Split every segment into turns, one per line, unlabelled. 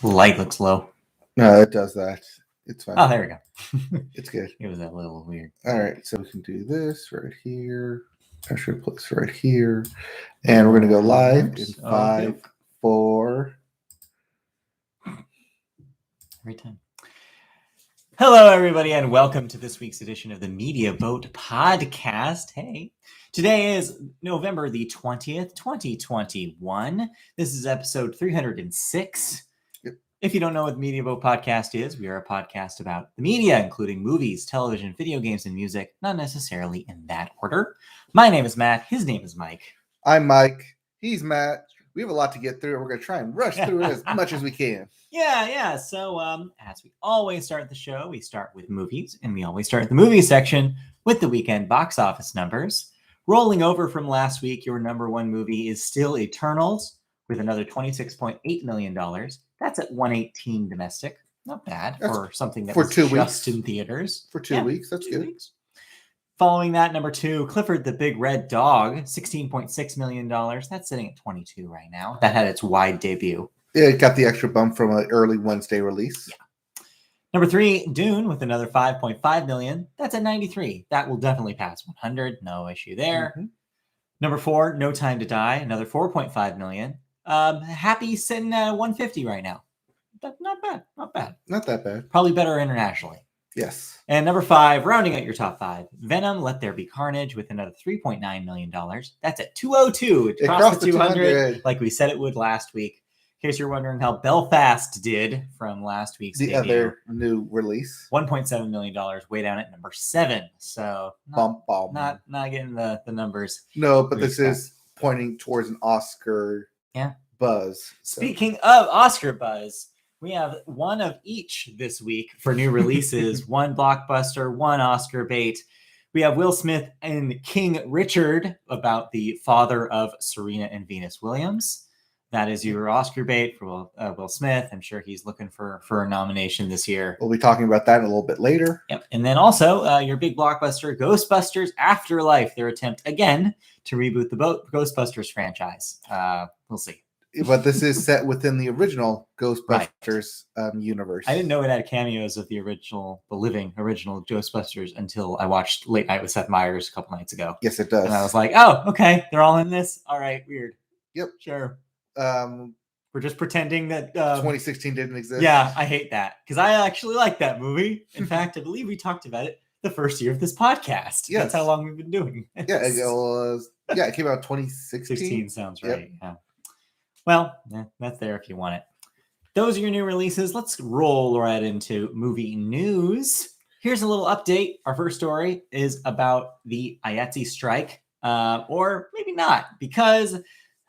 Light looks low.
No, it does that. It's fine.
Oh, there we go.
It's good.
It was a little weird.
All right, so we can do this right here. I should put this right here. And we're going to go live in 5,
Okay.
4.
Every time. Hello, everybody, and welcome to this week's edition of the Media Boat Podcast. Hey, today is November the 20th, 2021. This is episode 306.
Yep.
If you don't know what the Media Boat Podcast is, we are a podcast about the media, including movies, television, video games, and music, not necessarily in that order. My name is Matt. His name is Mike.
I'm Mike. He's Matt. We have a lot to get through, and we're going to try and rush through it as much as we can.
Yeah. So, as we always start the show, we start with movies, and we always start the movie section with the weekend box office numbers. Rolling over from last week, your number one movie is still Eternals with another $26.8 million. That's at 118 domestic. Not bad for something that
for
was
2
just
weeks.
in theaters.
For 2 weeks, that's
2
good.
weeks. Following that, number two, Clifford the Big Red Dog, $16.6 million. That's sitting at 22 right now. That had its wide debut.
Yeah, it got the extra bump from an early Wednesday release.
Yeah. Number three, Dune with another 5.5 million. That's at 93. That will definitely pass 100. No issue there.
Mm-hmm.
Number four, No Time to Die, another 4.5 million. Happy sitting at 150 right now. Not bad.
Not that bad.
Probably better internationally.
Yes.
And number five, rounding out your top five, Venom, Let There Be Carnage with another $3.9 million. That's at 202. It crossed the 200 like we said it would last week. In case you're wondering how Belfast did from last week's
debut. Other new release.
$1.7 million, way down at number 7. So not getting the numbers.
No, but this is pointing towards an Oscar buzz.
So. Speaking of Oscar buzz, we have one of each this week for new releases. One blockbuster, one Oscar bait. We have Will Smith and King Richard about the father of Serena and Venus Williams. That is your Oscar bait for Will Smith. I'm sure he's looking for a nomination this year.
We'll be talking about that a little bit later.
Yep. And then also your big blockbuster, Ghostbusters Afterlife, their attempt again to reboot the Ghostbusters franchise. We'll see.
But this is set within the original Ghostbusters universe.
I didn't know it had cameos of the living original Ghostbusters until I watched Late Night with Seth Meyers a couple nights ago.
Yes, it does.
And I was like, oh, okay, they're all in this? All right, weird.
Yep.
Sure. We're just pretending that
2016 didn't exist.
Yeah, I hate that because I actually like that movie. In fact, I believe we talked about it the first year of this podcast.
Yes.
That's how long we've been doing it.
Yeah, it came out 2016.
16 sounds right. Yep. Yeah. Well, that's there if you want it. Those are your new releases. Let's roll right into movie news. Here's a little update. Our first story is about the IATSE strike, or maybe not, because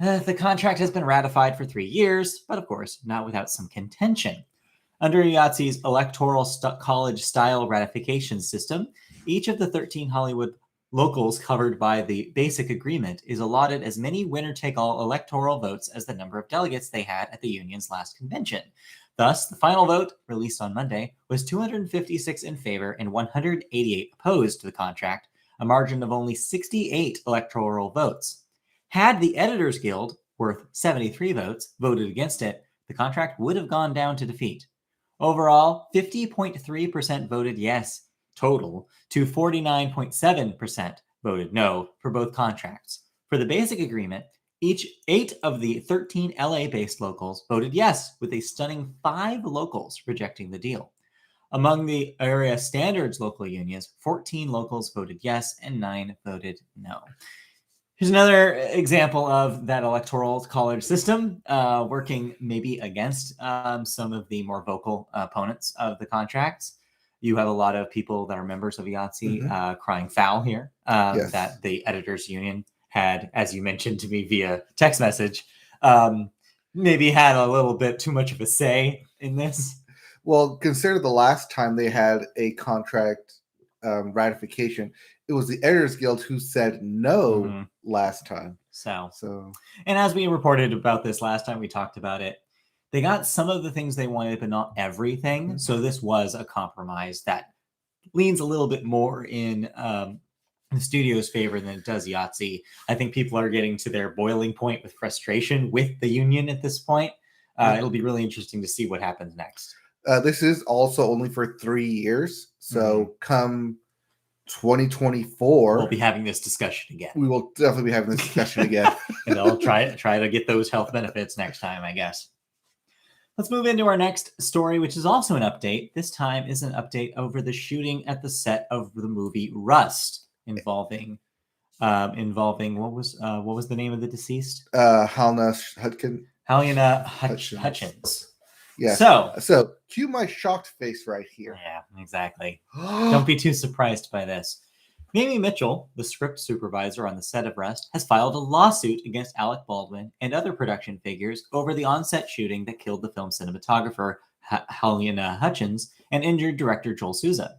the contract has been ratified for 3 years, but of course, not without some contention. Under IATSE's electoral college style ratification system, each of the 13 Hollywood locals covered by the basic agreement is allotted as many winner-take-all electoral votes as the number of delegates they had at the union's last convention. Thus, the final vote, released on Monday, was 256 in favor and 188 opposed to the contract, a margin of only 68 electoral votes. Had the Editors Guild, worth 73 votes, voted against it, the contract would have gone down to defeat. Overall, 50.3% voted yes total to 49.7% voted no for both contracts. For the basic agreement, 8 of the 13 LA-based locals voted yes, with a stunning 5 locals rejecting the deal. Among the area standards local unions, 14 locals voted yes and 9 voted no. Here's another example of that electoral college system working maybe against some of the more vocal opponents of the contracts. You have a lot of people that are members of IATSE crying foul here that the editors union had, as you mentioned to me via text message, maybe had a little bit too much of a say in this.
Well, consider the last time they had a contract ratification. It was the Editors Guild who said no last time.
So, and as we reported about this last time we talked about it, they got some of the things they wanted, but not everything. Mm-hmm. So this was a compromise that leans a little bit more in the studio's favor than it does IATSE. I think people are getting to their boiling point with frustration with the union at this point. It'll be really interesting to see what happens next.
This is also only for 3 years. So come 2024,
we'll be having this discussion again.
We will definitely be having this discussion again.
And I'll try to get those health benefits next time, I guess. Let's move into our next story, which is also an update. This time is an update over the shooting at the set of the movie Rust, involving what was the name of the deceased?
Halyna
Hutchins.
Yeah. So cue my shocked face right here.
Yeah, exactly. Don't be too surprised by this. Mamie Mitchell, the script supervisor on the set of Rust, has filed a lawsuit against Alec Baldwin and other production figures over the on-set shooting that killed the film cinematographer Halyna Hutchins and injured director Joel Souza.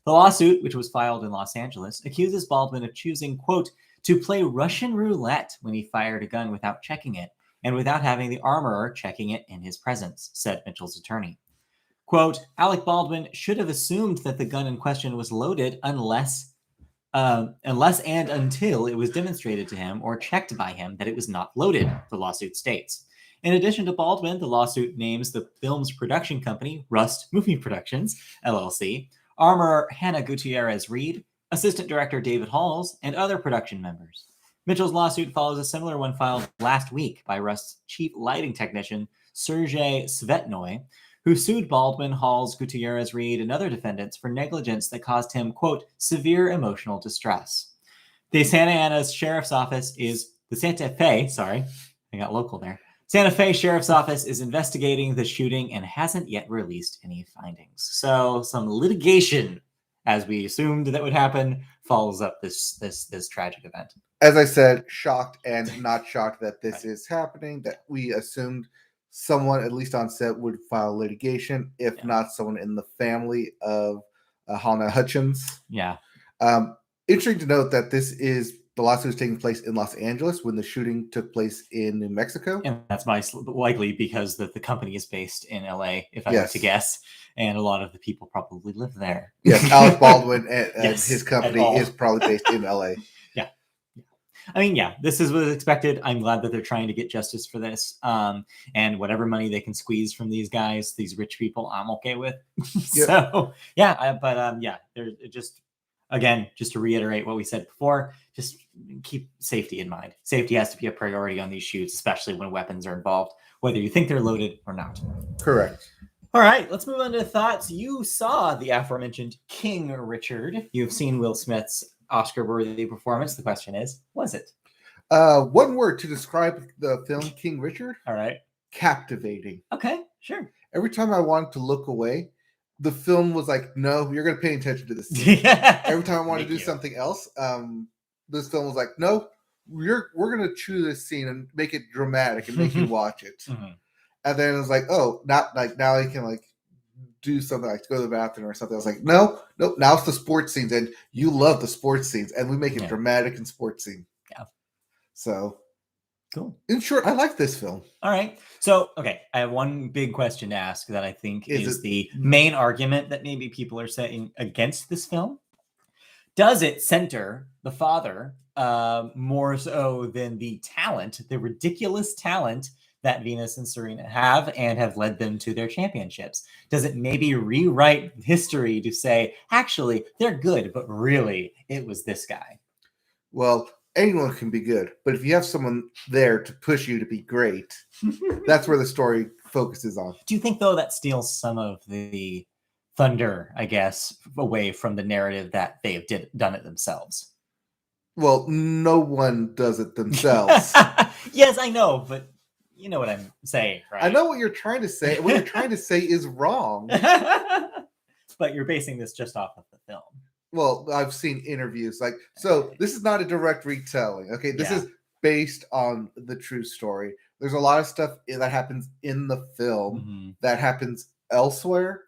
The lawsuit, which was filed in Los Angeles, accuses Baldwin of choosing, quote, to play Russian roulette when he fired a gun without checking it and without having the armorer checking it in his presence, said Mitchell's attorney. Quote, Alec Baldwin should have assumed that the gun in question was loaded unless and until it was demonstrated to him or checked by him that it was not loaded, the lawsuit states. In addition to Baldwin, the lawsuit names the film's production company, Rust Movie Productions, LLC, armorer Hannah Gutierrez-Reed, assistant director David Halls, and other production members. Mitchell's lawsuit follows a similar one filed last week by Rust's chief lighting technician, Sergei Svetnoy, who sued Baldwin, Halls, Gutierrez-Reed, and other defendants for negligence that caused him, quote, severe emotional distress. The Santa Fe Sheriff's Office is investigating the shooting and hasn't yet released any findings. So some litigation, as we assumed that would happen, follows up this tragic event.
As I said, shocked and not shocked that this is happening, that we assumed someone, at least on set, would file litigation, if not someone in the family of Halyna Hutchins.
Yeah.
Interesting to note that the lawsuit is taking place in Los Angeles when the shooting took place in New Mexico.
And that's likely because the company is based in LA, if I were to guess. And a lot of the people probably live there.
Yes, Alec Baldwin and his company is probably based in LA.
I mean, this is what is expected. I'm glad that they're trying to get justice for this. And whatever money they can squeeze from these guys, these rich people, I'm okay with. So, they're just, again, just to reiterate what we said before, just keep safety in mind. Safety has to be a priority on these shoots, especially when weapons are involved, whether you think they're loaded or not.
Correct.
All right, let's move on to thoughts. You saw the aforementioned King Richard. You've seen Will Smith's Oscar-worthy performance. The question is, was it?
One word to describe the film King Richard.
All right.
Captivating.
Okay, sure.
Every time I wanted to look away, the film was like, no, you're going to pay attention to this scene. Every time I wanted to do something else, this film was like, no, we're going to choose this scene and make it dramatic and make you watch it. Mm-hmm. And then it was like, oh, not like now I can like do something like go to the bathroom or something. I was like, no, now it's the sports scenes, and you love the sports scenes, and we make it dramatic and sports scene.
Yeah.
So
cool.
In short, I like this film.
All right. So, okay, I have one big question to ask that I think is the main argument that maybe people are saying against this film. Does it center the father more so than the talent, the ridiculous talent that Venus and Serena have and have led them to their championships? Does it maybe rewrite history to say, actually, they're good, but really, it was this guy?
Well, anyone can be good, but if you have someone there to push you to be great, that's where the story focuses on.
Do you think, though, that steals some of the thunder, I guess, away from the narrative that they have done it themselves?
Well, no one does it themselves.
Yes, I know, but you know what I'm saying, right?
I know what you're trying to say. What you're trying to say is wrong.
But you're basing this just off of the film.
Well, I've seen interviews. So this is not a direct retelling. Okay, this is based on the true story. There's a lot of stuff that happens in the film that happens elsewhere.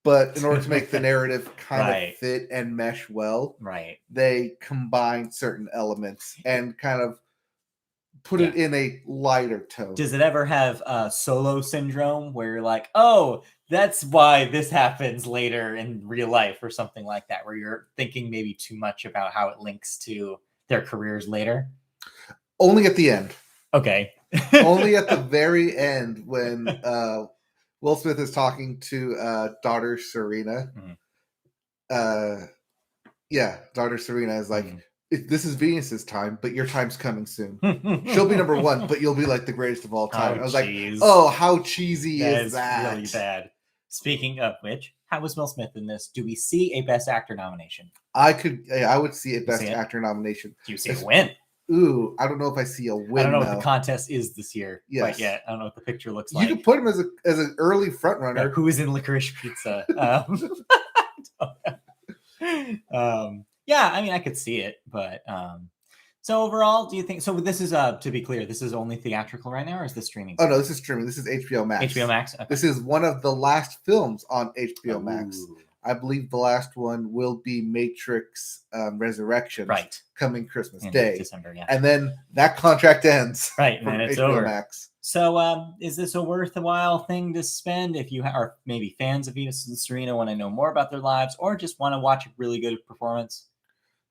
But in order to make the narrative kind of fit and mesh well, they combine certain elements and kind of put it in a lighter tone.
Does it ever have Solo syndrome where you're like, oh, that's why this happens later in real life or something like that, where you're thinking maybe too much about how it links to their careers later?
Only at the end.
Okay.
Only at the very end when Will Smith is talking to daughter Serena. Daughter Serena is like, this is Venus's time, but your time's coming soon. She'll be number one, but you'll be like the greatest of all time. I was like, oh, how cheesy is that?
Really bad. Speaking of which, how was Will Smith in this? Do we see a Best Actor nomination?
I would see a Best Actor nomination.
Do you see a win?
Ooh, I don't know if I see a win.
I don't know what the contest is this year. Yes. But I don't know what the picture looks like.
You could put him as an early front runner.
Who is in Licorice Pizza? Yeah, I mean, I could see it, but so overall, do you think? So this is to be clear, this is only theatrical right now, or is this streaming?
Oh no, this is streaming. This is HBO Max.
HBO Max. Okay.
This is one of the last films on HBO Max. I believe the last one will be Matrix Resurrections,
right?
Coming Christmas Day,
December, yeah.
And then that contract ends,
right? And then it's
HBO
over.
Max.
So, is this a worthwhile thing to spend if you are maybe fans of Venus and Serena, want to know more about their lives, or just want to watch a really good performance?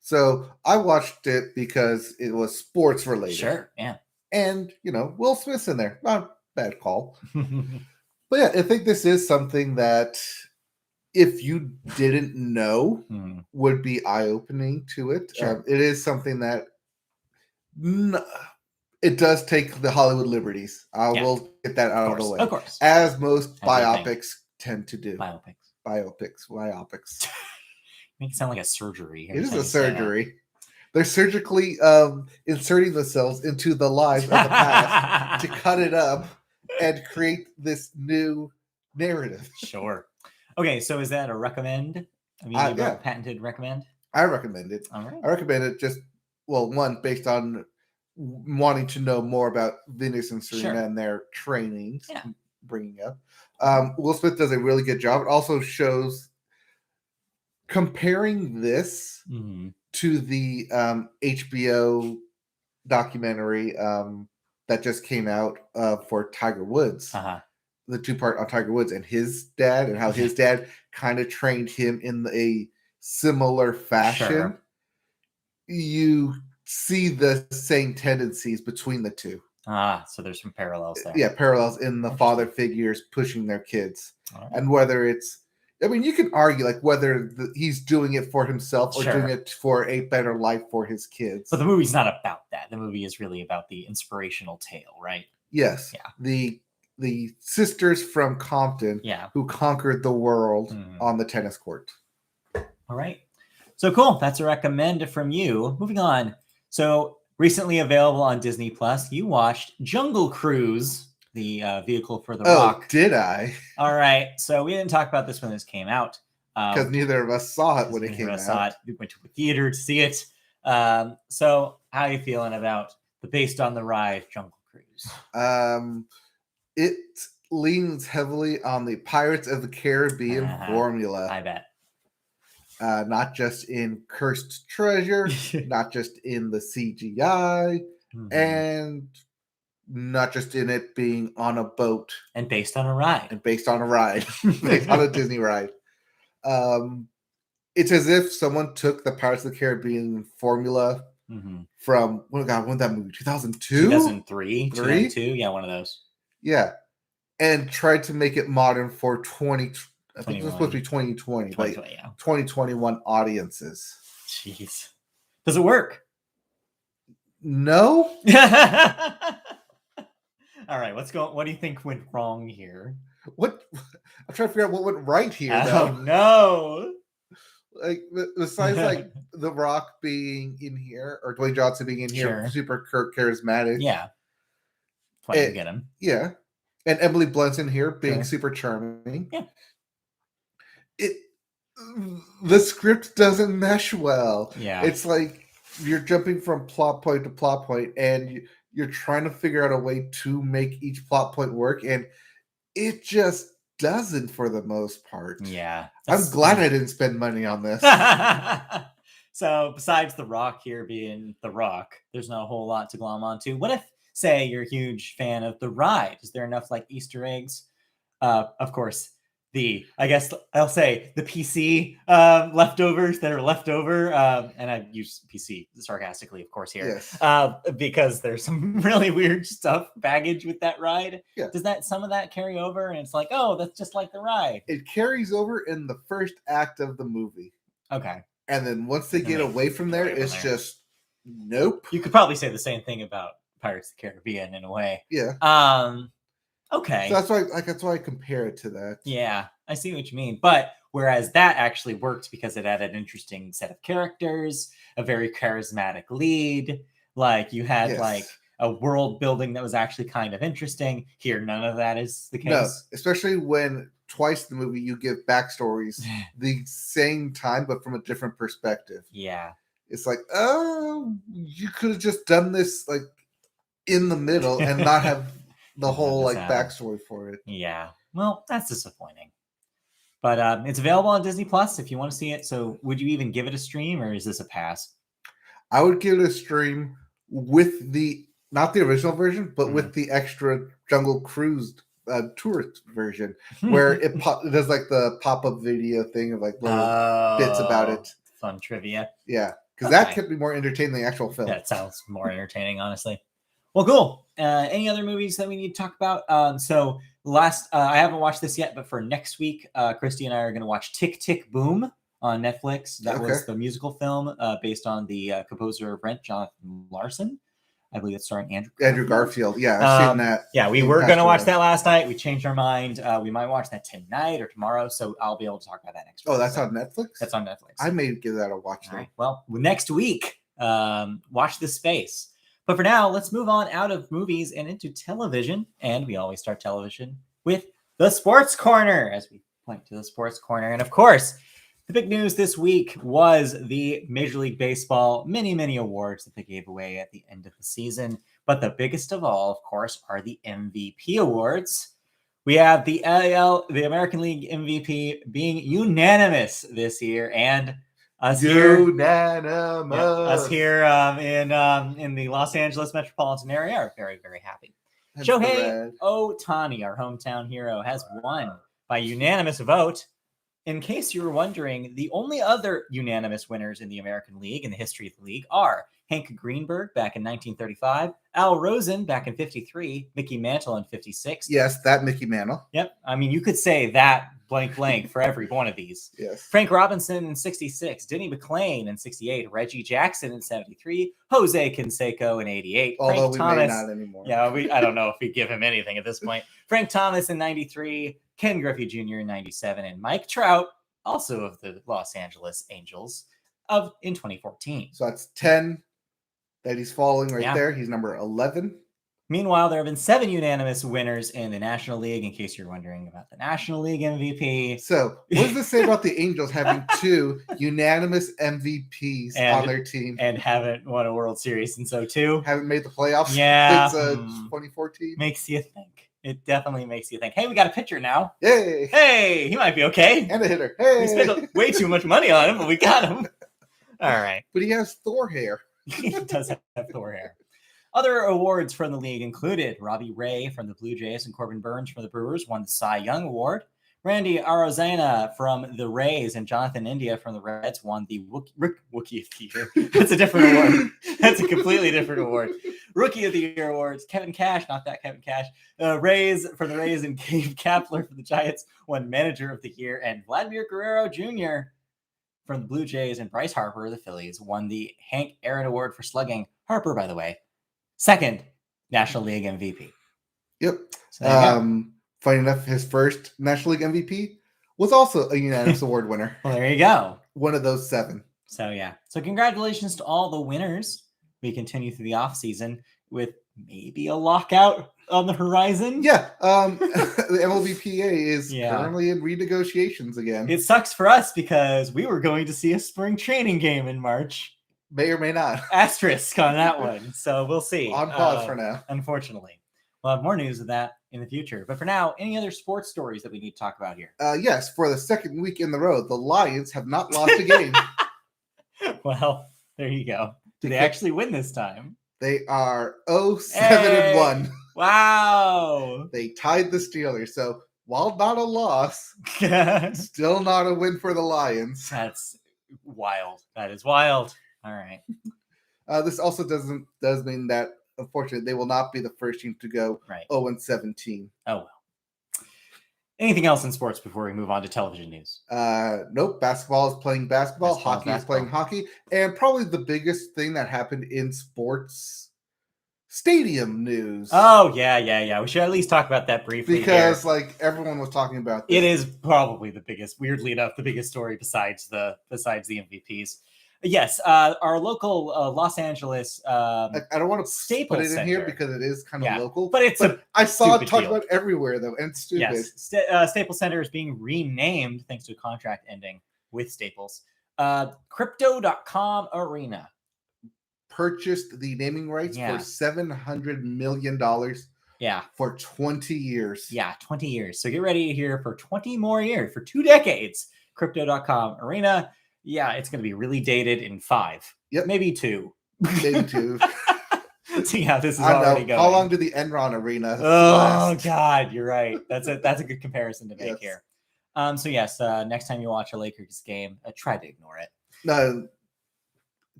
So I watched it because it was sports related.
Sure, yeah.
And Will Smith's in there. Not a bad call. But yeah, I think this is something that, if you didn't know, would be eye-opening to it.
Sure.
It is something that it does take the Hollywood liberties. I will get that out of the way.
Of course.
As most biopics tend to do. Biopics.
Make it sound like a surgery.
It is a surgery. They're surgically inserting themselves into the lives of the past to cut it up and create this new narrative.
Sure. Okay, so is that a recommend? I mean, patented recommend?
I recommend it.
All right.
I recommend it one, based on wanting to know more about Venus and Serena and their trainings, bringing up. Will Smith does a really good job. It also shows comparing this to the HBO documentary that just came out for Tiger Woods. The 2-part on Tiger Woods and his dad, and how his dad kind of trained him in a similar fashion. Sure. You see the same tendencies between the two.
So there's some parallels there.
Yeah, parallels in the father figures pushing their kids. And whether it's, I mean, you can argue like whether he's doing it for himself or doing it for a better life for his kids.
But the movie's not about that. The movie is really about the inspirational tale, right?
Yes. Yeah. The sisters from Compton who conquered the world on the tennis court.
All right. So cool. That's a recommend from you. Moving on. So recently available on Disney Plus, you watched Jungle Cruise, the vehicle for The Rock.
Oh, did I?
All right. So we didn't talk about this when this came out.
Because neither of us saw it when it came out.
We went to a theater to see it. So how are you feeling about the based on the ride Jungle Cruise?
It leans heavily on the Pirates of the Caribbean formula.
I bet.
Not just in Cursed Treasure, not just in the CGI, and not just in it being on a boat.
And based on a ride.
Based on a Disney ride. It's as if someone took the Pirates of the Caribbean formula from, when did that movie? 2002?
2003? 2002? Yeah, one of those.
Yeah, and tried to make it modern for I think it was supposed to be 2020, like 2021 audiences.
Jeez, does it work?
No.
All right, what do you think went wrong here?
I'm trying to figure out what went right here.
Oh no!
Like besides, like The Rock being in here or Dwayne Johnson being in here, super charismatic.
Yeah. Why you get him?
Yeah, and Emily Blunt's in here being super charming.
Yeah,
the script doesn't mesh well.
Yeah,
it's like you're jumping from plot point to plot point, and you're trying to figure out a way to make each plot point work, and it just doesn't for the most part.
Yeah,
I'm glad I didn't spend money on this.
So besides The Rock here being The Rock, there's not a whole lot to glom onto. What if, say, you're a huge fan of the ride? Is there enough like Easter eggs? Of course, I guess I'll say the PC leftovers that are left over, and I use PC sarcastically, of course, here,
Yes.
because there's some really weird baggage with that ride.
Yeah.
Does some of that carry over, and it's like, oh, that's just like the ride?
It carries over in the first act of the movie.
Okay.
And then once they get away from there, it's just nope.
You could probably say the same thing about Pirates of the Caribbean in a way.
Yeah.
Okay.
So that's why I compare it to that.
Yeah, I see what you mean. But whereas that actually worked because it had an interesting set of characters, a very charismatic lead, like you had like a world building that was actually kind of interesting. Here, none of that is the case.
No, especially when twice in the movie you give backstories the same time but from a different perspective.
Yeah.
It's like, oh, you could have just done this like in the middle and not have the whole like backstory for it.
Yeah. Well, that's disappointing. But it's available on Disney Plus if you want to see it. So would you even give it a stream, or is this a pass?
I would give it a stream with not the original version, but with the extra Jungle Cruise tourist version, where it does like the pop-up video thing of like little bits about it.
Fun trivia.
Yeah. Because that could be more entertaining than the actual film.
That sounds more entertaining, honestly. Well, cool. Any other movies that we need to talk about? So I haven't watched this yet, but for next week, Christy and I are going to watch Tick, Tick, Boom on Netflix. That was the musical film based on the composer of Rent, Jonathan Larson. I believe it's starring Andrew
Garfield. Yeah, I've seen that.
Yeah, we were going to watch that last night. We changed our mind. We might watch that tonight or tomorrow, so I'll be able to talk about that next week.
Oh, that's on Netflix?
That's on Netflix.
I may give that a watch.
All right. Well, next week, watch this space. But for now, let's move on out of movies and into television. And we always start television with the Sports Corner, as we point to the Sports Corner. And of course, the big news this week was the Major League Baseball many awards that they gave away at the end of the season. But the biggest of all, of course, are the MVP awards. We have the American League MVP being unanimous this year, and us here in the Los Angeles metropolitan area are very, very happy. Shohei Ohtani, our hometown hero, has won by unanimous vote. In case you were wondering, the only other unanimous winners in the American League in the history of the league are Hank Greenberg back in 1935, Al Rosen back in 53, Mickey Mantle in 56.
Yes, that Mickey Mantle.
Yep. I mean, you could say that blank for every one of these.
Yes.
Frank Robinson in 66, Denny McClain in 68, Reggie Jackson in 73, Jose Canseco in 88.
Although
Frank Thomas,
may not anymore.
Yeah, I don't know if we give him anything at this point. Frank Thomas in 93, Ken Griffey Jr. in 97, and Mike Trout, also of the Los Angeles Angels, in 2014.
So that's 10 that he's following there. He's number 11.
Meanwhile, there have been 7 unanimous winners in the National League, in case you're wondering about the National League MVP.
So, what does this say about the Angels having 2 unanimous MVPs on their team?
And haven't won a World Series since 2002.
Haven't made the playoffs since 2014.
Makes you think. It definitely makes you think, hey, we got a pitcher now.
Yay.
Hey, he might be okay.
And a hitter. Hey.
We spent way too much money on him, but we got him. All right.
But he has Thor hair.
He does have Thor hair. Other awards from the league included Robbie Ray from the Blue Jays and Corbin Burns from the Brewers won the Cy Young Award. Randy Arozarena from the Rays and Jonathan India from the Reds won the Rookie of the Year. That's a different award. That's a completely different award. Rookie of the Year awards. Kevin Cash, not that Kevin Cash. Rays from the Rays and Gabe Kapler from the Giants won Manager of the Year. And Vladimir Guerrero Jr. from the Blue Jays and Bryce Harper of the Phillies won the Hank Aaron Award for slugging. Harper, by the way, second National League MVP.
Yep. So funny enough, his first National League MVP was also a unanimous award winner.
Well, there you go.
One of those 7.
So, yeah. So, congratulations to all the winners. We continue through the offseason with maybe a lockout on the horizon.
Yeah. The MLBPA is currently in renegotiations again.
It sucks for us because we were going to see a spring training game in March.
May or may not.
Asterisk on that one. So, we'll see.
On pause for now.
Unfortunately. We'll have more news of that in the future. But for now, any other sports stories that we need to talk about here?
Yes, for the second week in the row, the Lions have not lost a game.
Well, there you go. Do they actually win this time?
They are 0-7-1.
Wow.
They tied the Steelers. So while not a loss, still not a win for the Lions.
That's wild. That is wild. All right.
This also does mean that, unfortunately, they will not be the first team to go 0-17.
Oh, well. Anything else in sports before we move on to television news?
Nope. Basketball is playing basketball. Hockey is playing hockey. And probably the biggest thing that happened in sports, stadium news.
Oh, yeah. We should at least talk about that briefly.
Because, everyone was talking about this.
It is probably the biggest, weirdly enough, the biggest story besides the MVPs. Yes, our local Los Angeles.
I don't want to
Staples
put it in
Center.
here because it is kind of local,
but
I saw it talked about everywhere though, and it's stupid.
Yes, Staples Center is being renamed thanks to a contract ending with Staples. Crypto.com Arena
purchased the naming rights for $700 million.
Yeah,
for 20 years.
Yeah, 20 years. So get ready to hear for 20 more years, for 2 decades. Crypto.com Arena. Yeah, it's going to be really dated in 5.
Yep.
Maybe 2.
Maybe 2.
See how this is already going.
How long did the Enron Arena
last? God, you're right. That's a good comparison to make here. So yes, next time you watch a Lakers game, try to ignore it.
No,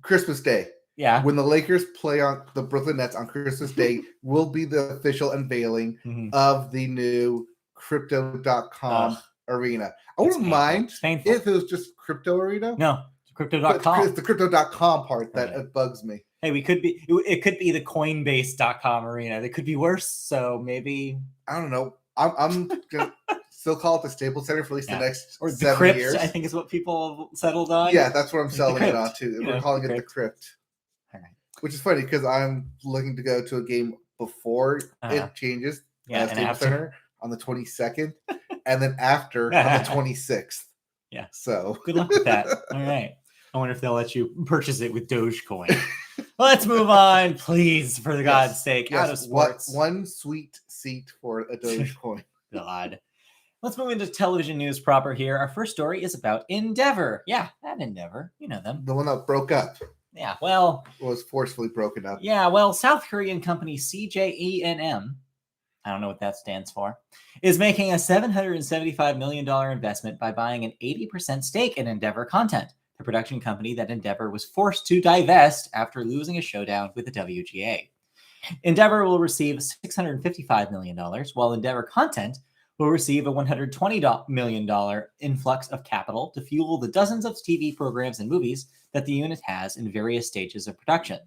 Christmas Day.
Yeah.
When the Lakers play on the Brooklyn Nets on Christmas Day will be the official unveiling of the new Crypto.com Arena. I wouldn't mind if it was just Crypto Arena.
No, Crypto.com.
It's the Crypto.com part that bugs me.
Hey, it could be the Coinbase.com Arena. It could be worse. So maybe
I don't know. I'm gonna still call it the Staples Center for at least the next
or the
7
Crypt,
years.
I think is what people settled on.
Yeah, that's what I'm selling it on to. We're calling it the Crypt.
All right.
Which is funny because I'm looking to go to a game before it changes.
Yeah, and after
Center on the 22nd, and then after on the 26th.
Yeah.
So
good luck with that. All right. I wonder if they'll let you purchase it with Dogecoin. Let's move on, please, for the God's sake. Out of sports.
One sweet seat for a Dogecoin.
God. Let's move into television news proper here. Our first story is about Endeavor. Yeah, that Endeavor. You know them.
The one that broke up.
Yeah, well.
Was forcefully broken up.
Yeah, well, South Korean company CJENM, I don't know what that stands for, is making a $775 million investment by buying an 80% stake in Endeavor Content, the production company that Endeavor was forced to divest after losing a showdown with the WGA. Endeavor will receive $655 million, while Endeavor Content will receive a $120 million influx of capital to fuel the dozens of TV programs and movies that the unit has in various stages of production.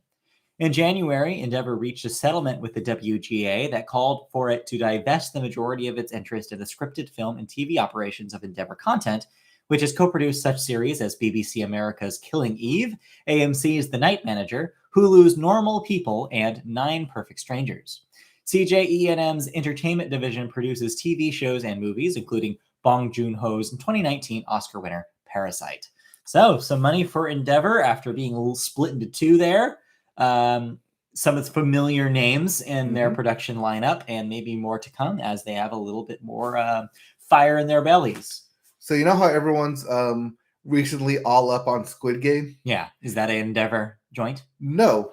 In January, Endeavor reached a settlement with the WGA that called for it to divest the majority of its interest in the scripted film and TV operations of Endeavor Content, which has co-produced such series as BBC America's Killing Eve, AMC's The Night Manager, Hulu's Normal People, and 9 Perfect Strangers. CJENM's entertainment division produces TV shows and movies, including Bong Joon-ho's 2019 Oscar winner, Parasite. So, some money for Endeavor after being a little split into 2 there. Some of the familiar names in their production lineup, and maybe more to come as they have a little bit more fire in their bellies.
So you know how everyone's recently all up on Squid Game?
Yeah. Is that an Endeavor joint?
No.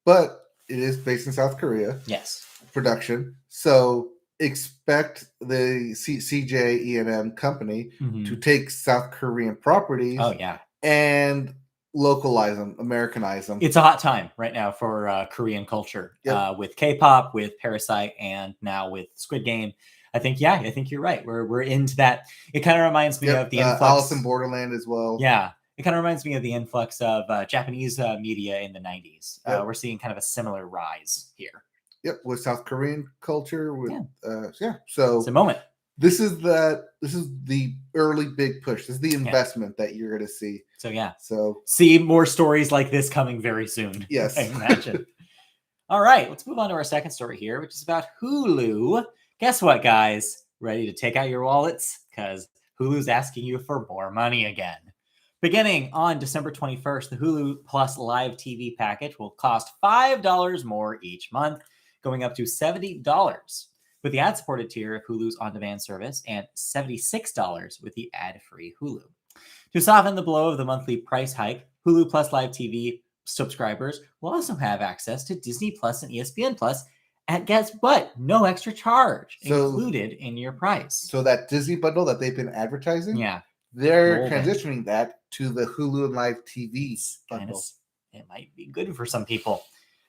But it is based in South Korea.
Yes.
Production. So expect the CJENM company to take South Korean properties.
Oh, yeah.
And localize them, Americanize them.
It's a hot time right now for Korean culture with K-pop, with Parasite, and now with Squid Game. I think you're right. We're into that. It kind of reminds me of the influx.
Alice in Borderland as well.
Yeah. It kind of reminds me of the influx of Japanese media in the 90s. We're seeing kind of a similar rise here.
Yep, with South Korean culture.
So it's a moment.
This is the early big push. This is the investment that you're going to see. So
see more stories like this coming very soon.
Yes,
I imagine. All right, let's move on to our second story here, which is about Hulu. Guess what, guys? Ready to take out your wallets? Because Hulu's asking you for more money again. Beginning on December 21st, the Hulu Plus Live TV package will cost $5 more each month, going up to $70 with the ad-supported tier of Hulu's on-demand service and $76 with the ad-free Hulu. To soften the blow of the monthly price hike, Hulu Plus Live TV subscribers will also have access to Disney Plus and ESPN Plus at guess what? No extra charge
So-
included in your price.
So that Disney bundle that they've been advertising,
Yeah,
they're
rolled in.
transitioning that to the Hulu and Live TV bundle.
It might be good for some people.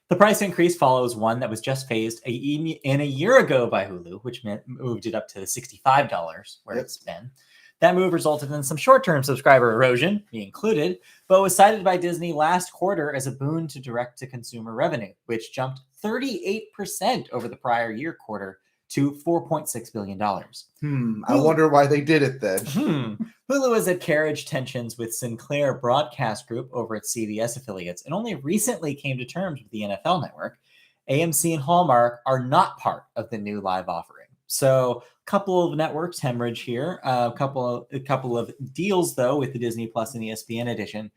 The price increase follows one that was just phased a year ago by Hulu, which moved it up to $65 where
Yep.
it's been. That move resulted in some short-term subscriber erosion, me included, but was cited by Disney last quarter as a boon to direct-to-consumer revenue, which jumped 38% over the prior year quarter to $4.6 billion.
I wonder why they did it then.
Hulu is at carriage tensions with Sinclair Broadcast Group over its CBS affiliates and only recently came to terms with the NFL Network. AMC and Hallmark are not part of the new live offering. So a couple of networks hemorrhage here, a couple of deals, though, with the Disney Plus and ESPN edition.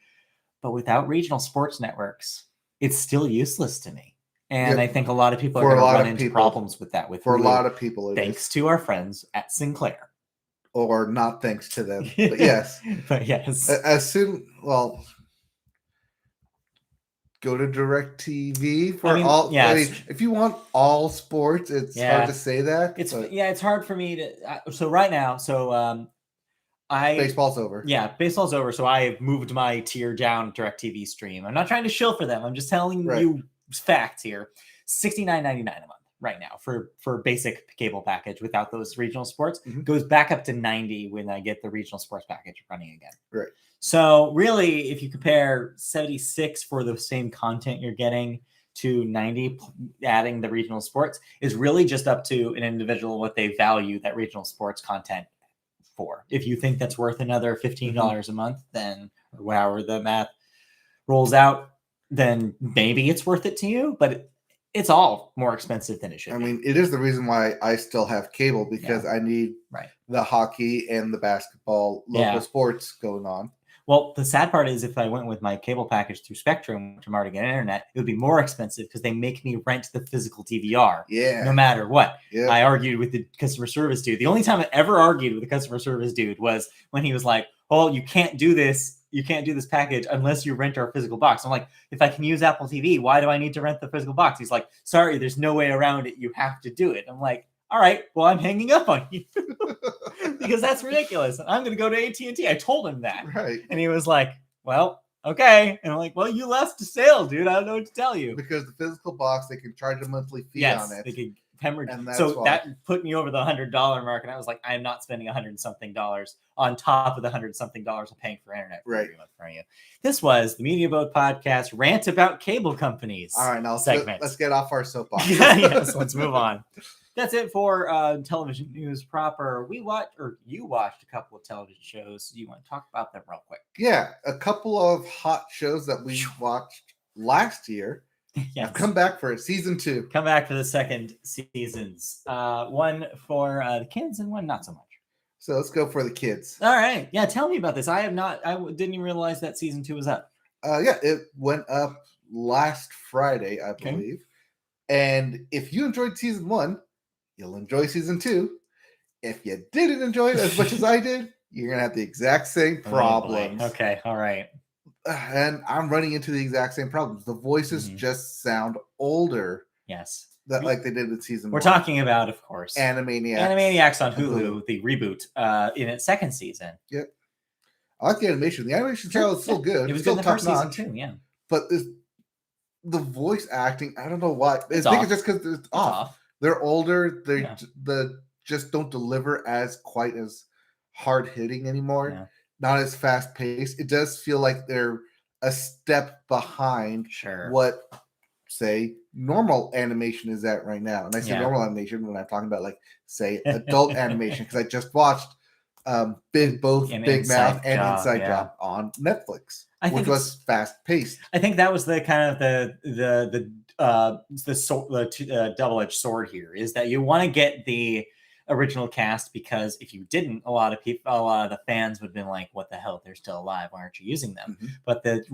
But without regional sports networks, it's still useless to me. And I think a lot of people are going to run into problems with that.
For Hulu, a lot of people,
thanks to our friends at Sinclair.
Or not thanks to them. But yes.
But yes.
As soon, go to DirecTV for all.
Yeah,
I mean, if you want all sports, it's hard to say that.
It's hard for me to. So right now,
baseball's over.
Yeah, baseball's over. So I have moved my tier down DirecTV stream. I'm not trying to shill for them. I'm just telling you facts here. $69.99 a month right now for basic cable package without those regional sports. Goes back up to $90 when I get the regional sports package running again.
Right.
So really, if you compare $76 for the same content you're getting to $90 adding the regional sports, is really just up to an individual what they value that regional sports content for. If you think that's worth another $15 a month, then or however the math rolls out, then maybe it's worth it to you. But it's all more expensive than it should be.
I mean, it is the reason why I still have cable, because I need the hockey and the basketball local sports going on.
Well, the sad part is if I went with my cable package through Spectrum, which I'm already getting internet, it would be more expensive because they make me rent the physical DVR.
Yeah.
No matter what.
Yeah.
I argued with the customer service dude. The only time I ever argued with the customer service dude was when he was like, "Oh, you can't do this. You can't do this package unless you rent our physical box." I'm like, if I can use Apple TV, why do I need to rent the physical box? He's like, "Sorry, there's no way around it. You have to do it." I'm like, all right, well, I'm hanging up on you because that's ridiculous. I'm going to go to AT&T. I told him that.
Right.
And he was like, well, okay. And I'm like, well, you left the sale, dude. I don't know what to tell you.
Because the physical box, they can charge a monthly fee on it.
They could hemorrhage.
And
so that put me over the $100 mark. And I was like, I'm not spending $100 and something on top of the $100 and something I'm paying for internet every month for you. This was the Media Boat Podcast rant about cable companies.
All right, now
segment.
Let's get off our soapbox.
Yes, let's move on. That's it for television news proper. You watched a couple of television shows. You want to talk about them real quick?
Yeah, a couple of hot shows that we watched last year. Yes. I've come back for season 2.
Come back for the second seasons. One for the kids and one not so much.
So let's go for the kids.
All right. Yeah, tell me about this. I didn't even realize that season 2 was up.
Yeah, it went up last Friday, I believe. And if you enjoyed season 1, you'll enjoy season 2. If you didn't enjoy it as much as I did, you're going to have the exact same problems.
Okay, all right.
And I'm running into the exact same problems. The voices just sound older.
Yes.
Like they did in season 1.
We're talking about, of course,
Animaniacs.
Animaniacs on Hulu, the reboot in its second season.
Yep. I like the animation. The animation style is still good.
It was
still
good in the first season too, yeah.
But the voice acting, I don't know why. I think it's just because it's off. They're older. They just don't deliver as quite as hard hitting anymore. Yeah. Not as fast paced. It does feel like they're a step behind what, say, normal animation is at right now. And I say normal animation when I'm talking about, like, say, adult animation, because I just watched Big Mouth and Inside Job on Netflix, which was fast paced.
I think that was the kind of the double-edged sword here, is that you want to get the original cast, because if you didn't, a lot of the fans would have been like, what the hell, they're still alive, why aren't you using them? But the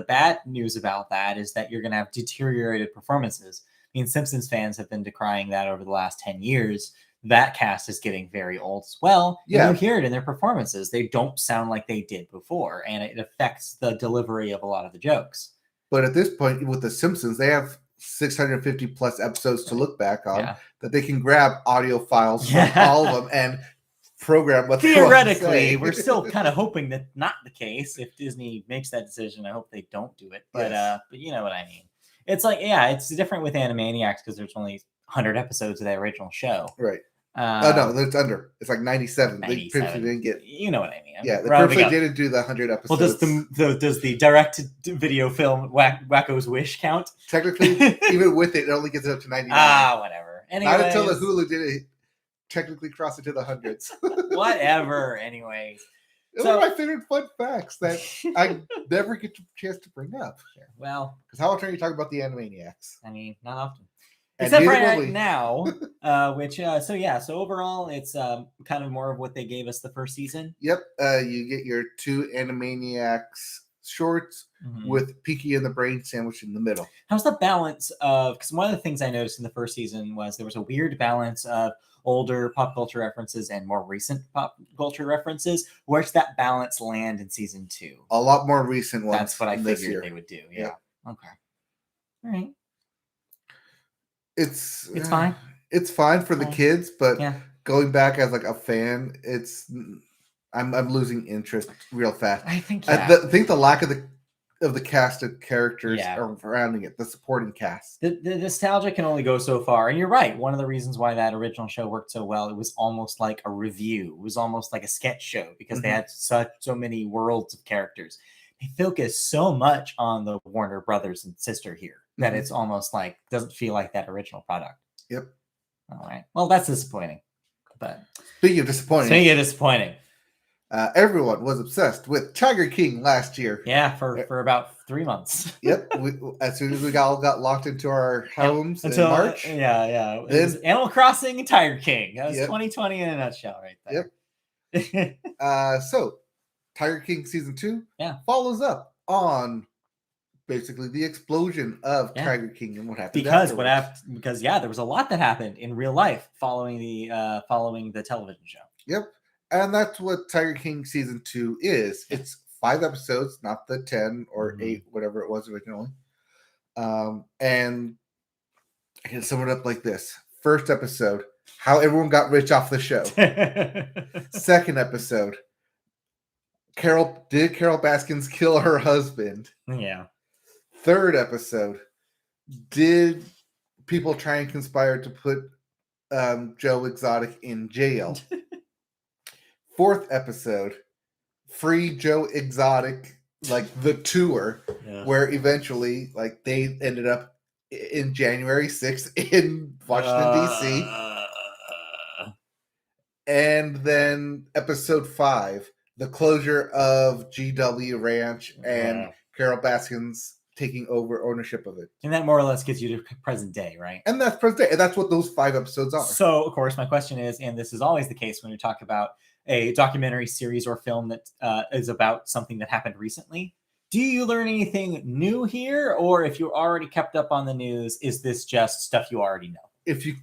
bad news about that is that you're going to have deteriorated performances. I mean, Simpsons fans have been decrying that over the last 10 years. That cast is getting very old as well. You hear it in their performances. They don't sound like they did before, and it affects the delivery of a lot of the jokes.
But at this point, with the Simpsons, they have 650 plus episodes to look back on, that they can grab audio files from all of them and program what
theoretically. We're still kind of hoping that not the case. If Disney makes that decision, I hope they don't do it. But but you know what I mean. It's like, yeah, it's different with Animaniacs because there's only 100 episodes of the original show.
Right. No, it's under. It's like 97.
97.
They purposely didn't get.
You know what I mean.
Yeah, they purposely didn't do the 100 episodes.
Well, does the direct video film Wacko's Wish count?
Technically, even with it only gets it up to 99.
Whatever.
Anyways, not until the Hulu did it. Technically, cross it to the hundreds.
Whatever. Anyways.
One of my favorite fun facts that I never get a chance to bring up.
Sure. Well,
because how often are you talking about the Animaniacs?
I mean, not often.
And
except for right now, which so overall, it's kind of more of what they gave us the first season.
Yep, you get your 2 Animaniacs shorts with Pinky and the Brain sandwich in the middle.
How's the balance of? Because one of the things I noticed in the first season was there was a weird balance of older pop culture references and more recent pop culture references. Where's that balance land in season 2?
A lot more recent ones.
That's what I figured they would do. Yeah. Okay. All right.
It's
fine.
It's fine for the kids, but going back as like a fan, I'm losing interest real fast.
I think
I think the lack of the cast of characters surrounding it, the supporting cast.
The nostalgia can only go so far, and you're right. One of the reasons why that original show worked so well, it was almost like a review. It was almost like a sketch show because they had so many worlds of characters. They focus so much on the Warner brothers and sister here that it's almost like doesn't feel like that original product.
Yep.
All right. Well, that's disappointing. But
speaking of disappointing,
everyone
was obsessed with Tiger King last year.
Yeah, for about 3 months.
Yep. As soon as we all got locked into our homes in March.
Then it was Animal Crossing and Tiger King. That was 2020 in a nutshell right there.
Yep. So Tiger King season 2 follows up on basically the explosion of Tiger King and what happened
because there was a lot that happened in real life following the television show.
Yep. And that's what Tiger King season 2 is. It's 5 episodes, not the 10 or 8, whatever it was originally. And I can sum it up like this. First episode, how everyone got rich off the show. Second episode, Carol Baskins kill her husband?
Yeah.
Third episode, did people try and conspire to put Joe Exotic in jail? Fourth episode, free Joe Exotic, like the tour, where eventually like they ended up in January 6th in Washington, D.C. And then episode 5, the closure of GW Ranch and Carol Baskins taking over ownership of it.
And that more or less gets you to present day, right?
And that's present day. And that's what those 5 episodes are.
So, of course, my question is, and this is always the case when we talk about a documentary series or film that is about something that happened recently, do you learn anything new here? Or if you already kept up on the news, is this just stuff you already know?
If you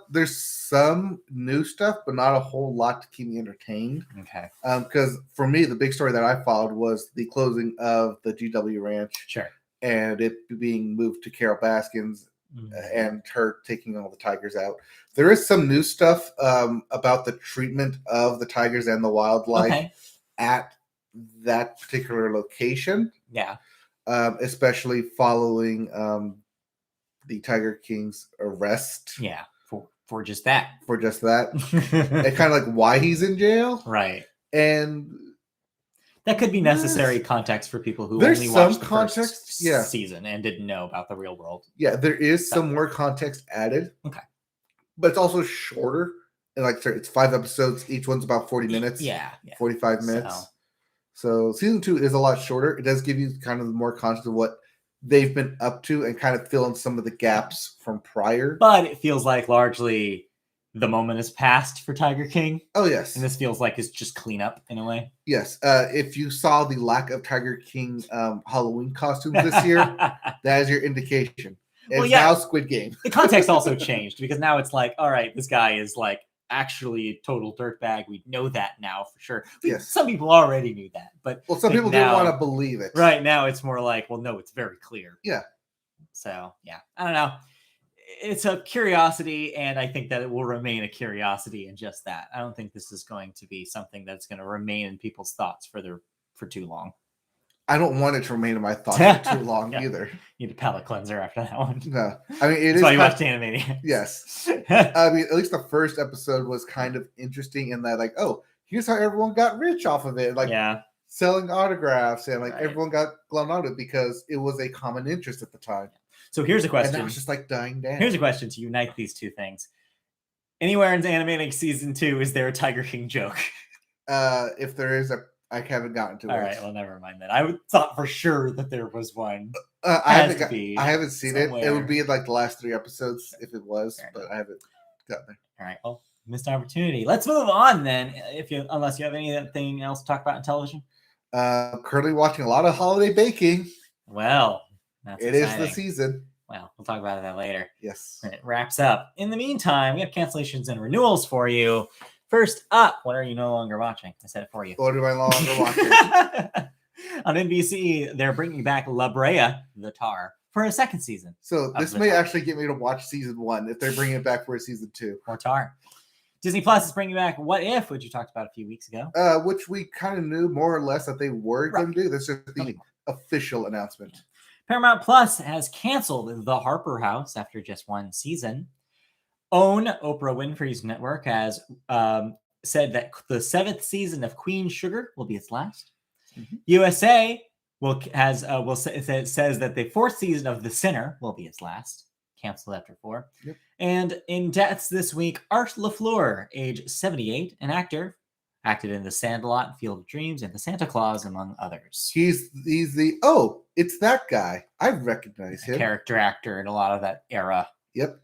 there's some new stuff, but not a whole lot to keep me entertained.
Okay.
Because for me, the big story that I followed was the closing of the GW Ranch.
Sure.
And it being moved to Carol Baskins and her taking all the tigers out. There is some new stuff about the treatment of the tigers and the wildlife at that particular location.
Yeah.
Especially following the Tiger King's arrest.
Yeah. For just that.
For just that. And kind of like why he's in jail.
Right.
And
that could be necessary context for people who
there's
only
some
watched the
context
first season and didn't know about the real world.
Yeah, there is some more context added.
Okay.
But it's also shorter. And like it's 5 episodes. Each one's about 40 minutes.
Yeah.
45 minutes. So season 2 is a lot shorter. It does give you kind of more context of what they've been up to and kind of fill in some of the gaps from prior.
But it feels like largely the moment has passed for Tiger King.
Oh, yes.
And this feels like it's just cleanup in a way.
Yes. If you saw the lack of Tiger King Halloween costumes this year, that is your indication. It's now Squid Game.
The context also changed because now it's like, all right, this guy is like actually a total dirtbag. We know that now for sure.
Yes.
Some people already knew that, but
some people didn't want to believe it.
Right now, it's more like, well, no, it's very clear.
Yeah.
So yeah, I don't know. It's a curiosity, and I think that it will remain a curiosity in just that. I don't think this is going to be something that's going to remain in people's thoughts for too long.
I don't want it to remain in my thoughts for too long either.
You need a palate cleanser after that one.
No, I mean
That's why you watched Animaniacs.
Yes, I mean at least the first episode was kind of interesting in that, like, oh, here's how everyone got rich off of it, like selling autographs, and like everyone got glummed on it because it was a common interest at the time.
So here's a question.
And that was just like dying down.
Here's a question to unite these two things. Anywhere in Animaniacs season 2, is there a Tiger King joke?
If there is I haven't gotten to it.
All right, well, never mind that. I thought for sure that there was one.
I haven't seen somewhere. It would be in like the last 3 episodes if it was, but I haven't gotten there.
All right, well, missed opportunity. Let's move on then. Unless you have anything else to talk about in television.
Currently watching a lot of holiday baking.
Well, that's
exciting. Is the season.
Well, we'll talk about that later.
Yes.
When it wraps up. In the meantime, we have cancellations and renewals for you. First up, what are you no longer watching? I said it for you.
What am I no longer watching?
On NBC, they're bringing back La Brea, the Tar, for a second season.
So this may actually get me to watch season 1 if they're bringing it back for a season 2.
More Tar. Disney Plus is bringing back What If, which you talked about a few weeks ago.
Which we kind of knew more or less that they were going to do. This is the official announcement.
Paramount Plus has canceled The Harper House after just 1 season. OWN, Oprah Winfrey's network, has said that the 7th season of Queen Sugar will be its last. Mm-hmm. USA says that the 4th season of The Sinner will be its last. Canceled after 4. Yep. And in deaths this week, Art LaFleur, age 78, an actor, acted in The Sandlot, Field of Dreams, and The Santa Claus, among others.
He's it's that guy. I recognize him.
Character actor in a lot of that era.
Yep.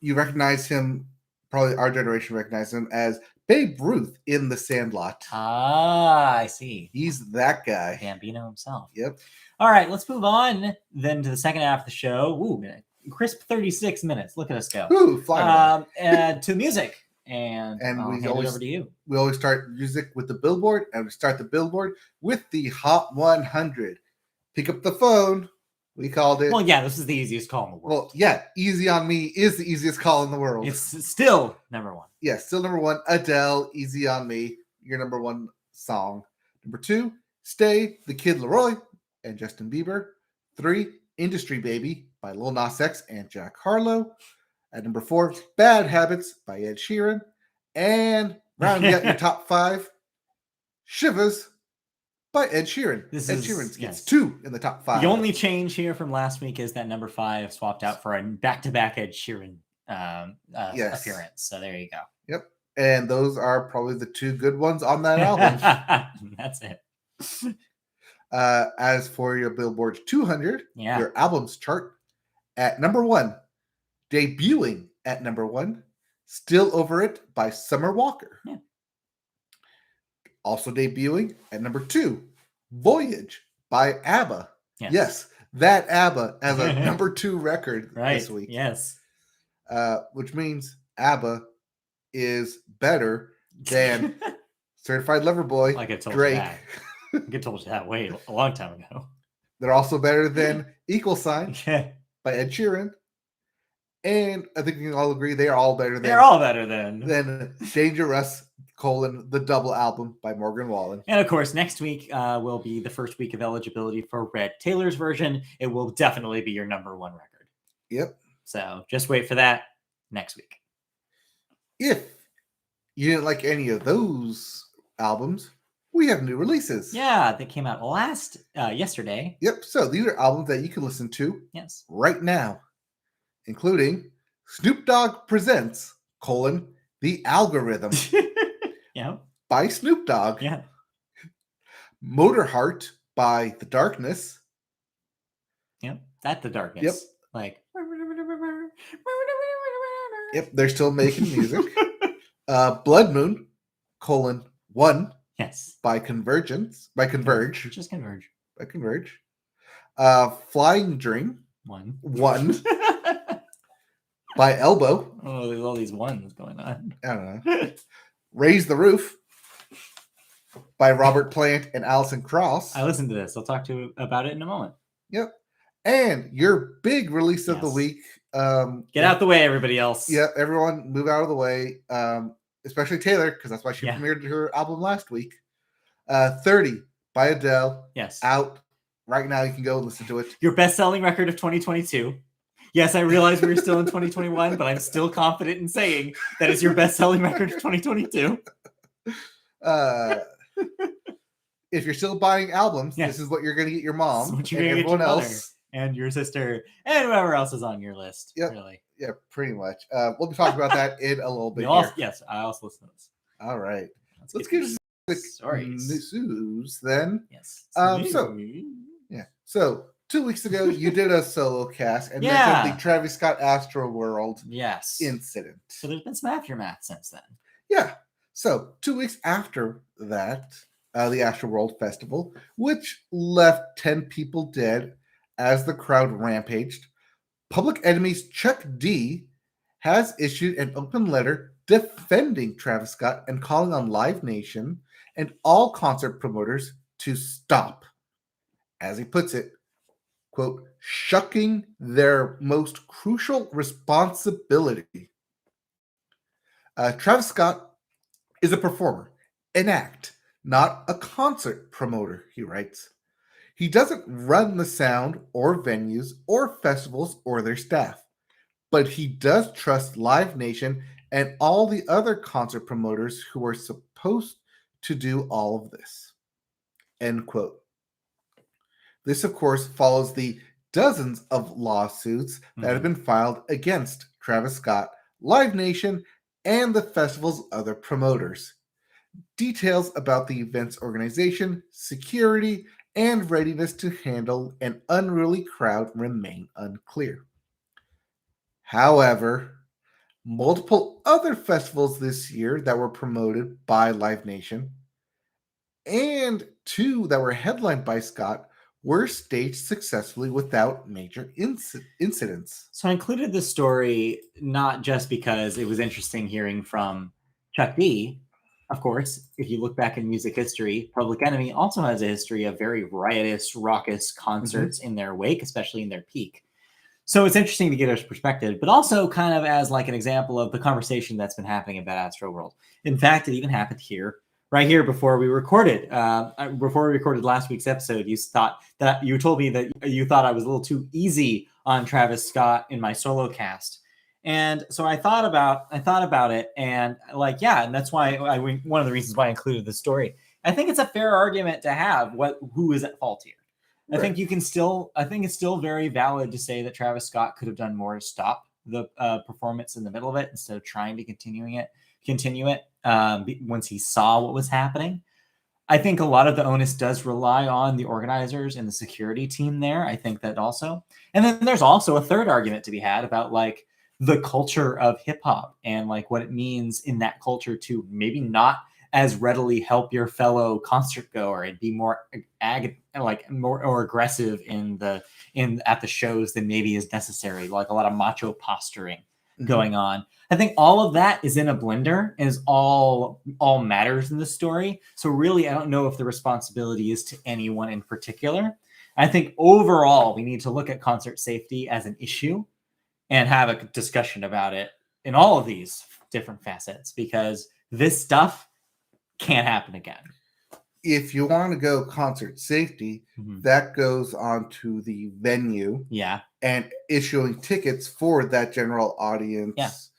You recognize him, probably our generation recognizes him as Babe Ruth in The Sandlot.
Ah, I see.
He's that guy.
Gambino himself.
Yep.
All right, let's move on then to the second half of the show. Ooh, crisp 36 minutes. Look at us go.
Ooh, flying.
To music. And I'll hand it over to you.
We always start music with the Billboard, and we start the Billboard with the Hot 100. Pick up the phone. We called it.
Well, yeah, this is the easiest call in the world.
Well, yeah, Easy on Me is the easiest call in the world.
It's still number 1.
Yeah, still number 1. Adele, Easy on Me, your number 1 song. Number 2, Stay, The Kid Laroi and Justin Bieber. 3, Industry Baby by Lil Nas X and Jack Harlow. At number 4, Bad Habits by Ed Sheeran. And rounding out your top 5, Shivers by Ed Sheeran. Ed Sheeran gets 2 in the top 5.
The only change here from last week is that number 5 swapped out for a back-to-back Ed Sheeran appearance. So there you go.
Yep. And those are probably the 2 good ones on that album.
That's it.
As for your Billboard 200, your albums chart, at number 1, debuting at number 1, Still Over It by Summer Walker. Yeah. Also debuting at number 2, Voyage by ABBA. Yes, that ABBA as a number 2 record this week.
Yes.
Which means ABBA is better than Certified Lover Boy,
like I told
Drake.
You that. I told you that a long time ago.
They're also better than Equal Sign by Ed Sheeran. And I think we can all agree they are all better than...
They're all better than
Dangerous, the double album by Morgan Wallen.
And of course, next week will be the first week of eligibility for Red Taylor's version. It will definitely be your number 1 record.
Yep.
So just wait for that next week.
If you didn't like any of those albums, we have new releases.
Yeah, they came out yesterday.
Yep. So these are albums that you can listen to right now, including Snoop Dogg Presents, The Algorithm.
Yeah.
By Snoop Dogg.
Yeah.
Motor Heart by The Darkness.
Yep. That's The Darkness.
Yep.
Like.
Yep. They're still making music. Blood Moon, 1.
Yes.
By Converge.
Just Converge.
By Converge. Flying Dream.
1.
By Elbow.
Oh, there's all these ones going on.
I don't know. Raise the Roof by Robert Plant and Alison Krauss.
I listened to this. I'll talk to you about it in a moment.
Yep. And your big release of the
Yes.
week.
Get out the way, everybody else.
Yeah, everyone move out of the way. Especially Taylor, because that's why she
Yeah.
premiered her album last week. 30 by Adele.
Yes.
Out right now. You can go listen to it.
Your best-selling record of 2022. Yes, I realize we're still in 2021, but I'm still confident in saying that is your best-selling record of 2022.
If you're still buying albums,
Yes.
this is what you're going to get your mom
and
everyone else.
And your sister and whoever else is on your list.
Yep.
Really.
Yeah, pretty much. We'll be talking about that in a little bit.
Yes, I also listen to this.
All right. Let's
get
to the news then.
Yes.
So 2 weeks ago, you did a solo cast and mentioned the Travis Scott Astroworld incident.
So there's been some aftermath since then.
Yeah. So 2 weeks after that, the Astroworld Festival, which left 10 people dead as the crowd rampaged, Public Enemy's Chuck D has issued an open letter defending Travis Scott and calling on Live Nation and all concert promoters to stop, as he puts it, quote, shucking their most crucial responsibility. Travis Scott is a performer, an act, not a concert promoter, he writes. He doesn't run the sound or venues or festivals or their staff, but he does trust Live Nation and all the other concert promoters who are supposed to do all of this. End quote. This, of course, follows the dozens of lawsuits that have been filed against Travis Scott, Live Nation, and the festival's other promoters. Details about the event's organization, security, and readiness to handle an unruly crowd remain unclear. However, multiple other festivals this year that were promoted by Live Nation and 2 that were headlined by Scott were staged successfully without major incidents.
So I included this story not just because it was interesting hearing from Chuck D. Of course, if you look back in music history, Public Enemy also has a history of very riotous, raucous concerts in their wake, especially in their peak. So it's interesting to get his perspective, but also kind of as like an example of the conversation that's been happening about Astroworld. In fact, it even happened here, right here before we recorded. Before we recorded last week's episode, you told me that you thought I was a little too easy on Travis Scott in my solo cast. And so I thought about it, and and that's why one of the reasons why I included the story. I think it's a fair argument to have who is at fault here. Right. I think it's still very valid to say that Travis Scott could have done more to stop the performance in the middle of it instead of trying to continue it once he saw what was happening. I think a lot of the onus does rely on the organizers and the security team there. I think that also. And then there's also a third argument to be had about the culture of hip hop and what it means in that culture to maybe not as readily help your fellow concert goer and be more aggressive at the shows than maybe is necessary, like a lot of macho posturing going on. I think all of that is in a blender and is all matters in the story. So really, I don't know if the responsibility is to anyone in particular. I think overall, we need to look at concert safety as an issue and have a discussion about it in all of these different facets, because this stuff can't happen again.
If you want to go concert safety, that goes on to the venue.
Yeah.
And issuing tickets for that general audience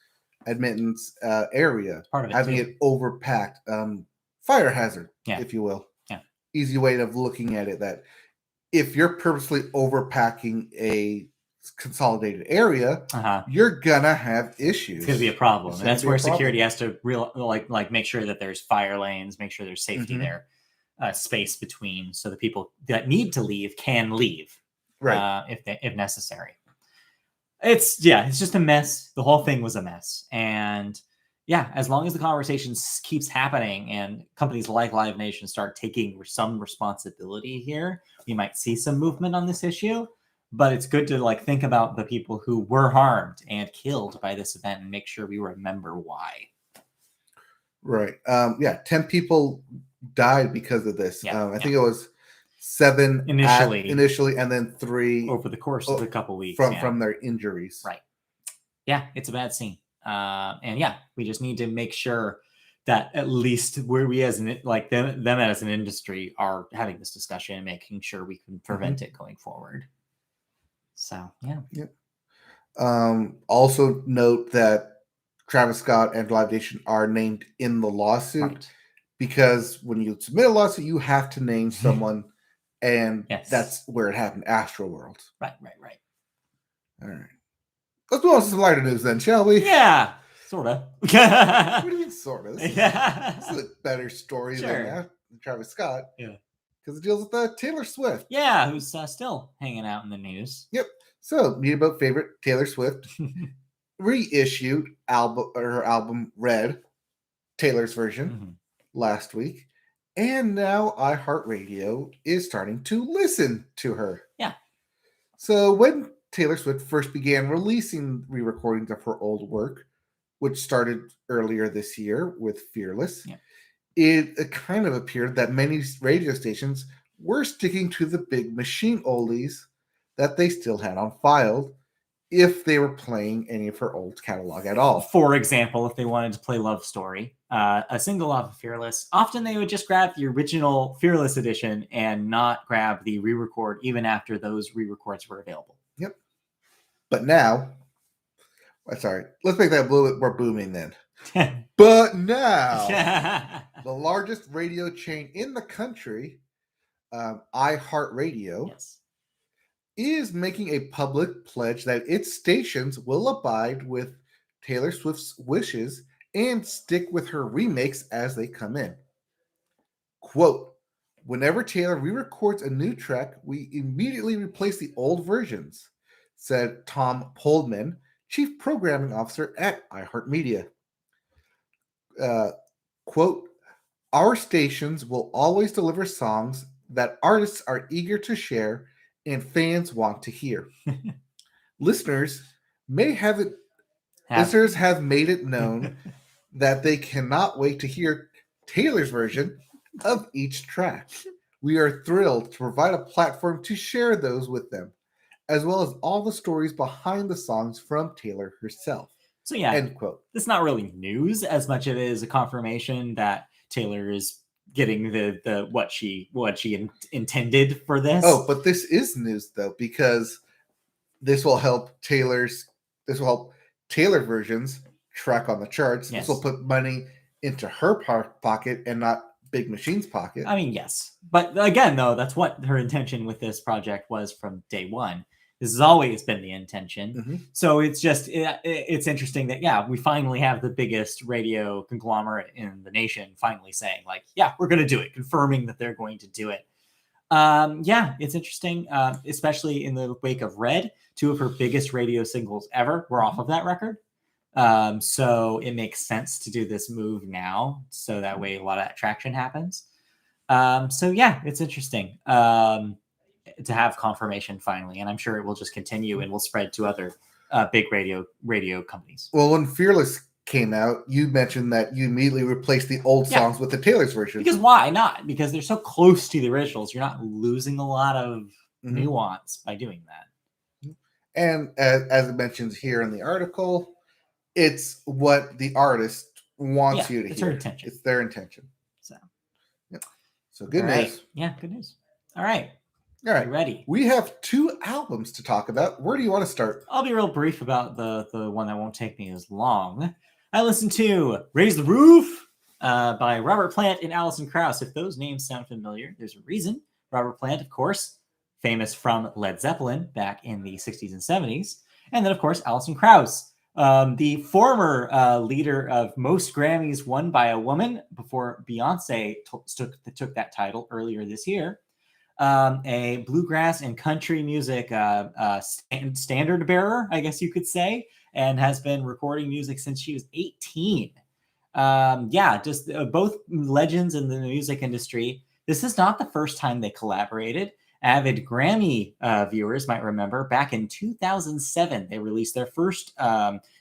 admittance area.
Part of it.
Having it overpacked. Fire hazard, if you will.
Yeah.
Easy way of looking at it, that if you're purposely overpacking a consolidated area, you're gonna have issues.
It's gonna be a problem, and that's where security has to make sure that there's fire lanes, make sure there's safety there, space between, so the people that need to leave can leave, right? If necessary. It's just a mess. The whole thing was a mess, and as long as the conversation keeps happening and companies like Live Nation start taking some responsibility here, we might see some movement on this issue. But it's good to think about the people who were harmed and killed by this event and make sure we remember why.
Right. 10 people died because of this. I think it was 7
initially,
and then 3
over the course of a couple weeks
from their injuries.
Right. Yeah, it's a bad scene. And yeah, we just need to make sure that at least where we as an like them as an industry are having this discussion and making sure we can prevent it going forward. So yeah.
Also note that Travis Scott and Live Nation are named in the lawsuit because when you submit a lawsuit, you have to name someone, and that's where it happened, Astroworld.
Right.
All right. Let's move on to some lighter news then, shall we?
Yeah, sort of.
What do you mean, sort of? This is a better story than Travis Scott.
Yeah.
Because it deals with Taylor Swift.
Yeah, who's still hanging out in the news.
Yep. So, Meet About favorite Taylor Swift reissued her album Red, Taylor's version, last week. And now iHeartRadio is starting to listen to her.
Yeah.
So when Taylor Swift first began releasing re-recordings of her old work, which started earlier this year with Fearless, it kind of appeared that many radio stations were sticking to the Big Machine oldies that they still had on file if they were playing any of her old catalog at all.
For example, if they wanted to play Love Story, a single off of Fearless, often they would just grab the original Fearless edition and not grab the re-record even after those re-records were available.
Yep. But now, sorry, let's make that a little bit more booming then. But now, the largest radio chain in the country, iHeartRadio, is making a public pledge that its stations will abide with Taylor Swift's wishes and stick with her remakes as they come in. Quote, whenever Taylor re-records a new track, we immediately replace the old versions, said Tom Poldman, Chief Programming Officer at iHeartMedia. Quote, our stations will always deliver songs that artists are eager to share and fans want to hear. Listeners have made it known that they cannot wait to hear Taylor's version of each track. We are thrilled to provide a platform to share those with them, as well as all the stories behind the songs from Taylor herself.
So yeah,
end quote.
It's not really news as much as it is a confirmation that Taylor is getting the what she intended for this.
Oh, but this is news though, because this will help Taylor versions track on the charts. This will put money into her pocket and not Big Machine's pocket.
I mean, yes. But again, though, that's what her intention with this project was from day one. This has always been the intention. So it's just, it's interesting that, we finally have the biggest radio conglomerate in the nation finally saying, like, we're going to do it, confirming that they're going to do it. It's interesting, especially in the wake of Red. 2 of her biggest radio singles ever were off of that record. So it makes sense to do this move now, so that way a lot of that traction happens. It's interesting to have confirmation finally, and I'm sure it will just continue and will spread to other big radio companies.
Well, when Fearless came out, you mentioned that you immediately replaced the old songs with the Taylor's version.
Because why not? Because they're so close to the originals. You're not losing a lot of nuance by doing that.
And as it mentions here in the article, it's what the artist wants you to hear.
It's her intention.
It's their intention. So good
news.
news.
Yeah, good news. All right.
Ready. We have 2 albums to talk about. Where do you want to start?
I'll be real brief about the one that won't take me as long. I listened to Raise the Roof by Robert Plant and Alison Krauss. If those names sound familiar, there's a reason. Robert Plant, of course, famous from Led Zeppelin back in the 60s and 70s. And then, of course, Alison Krauss, the former leader of most Grammys won by a woman before Beyonce took that title earlier this year. A bluegrass and country music standard bearer, I guess you could say, and has been recording music since she was 18. Both legends in the music industry. This is not the first time they collaborated. Avid Grammy viewers might remember back in 2007, they released their first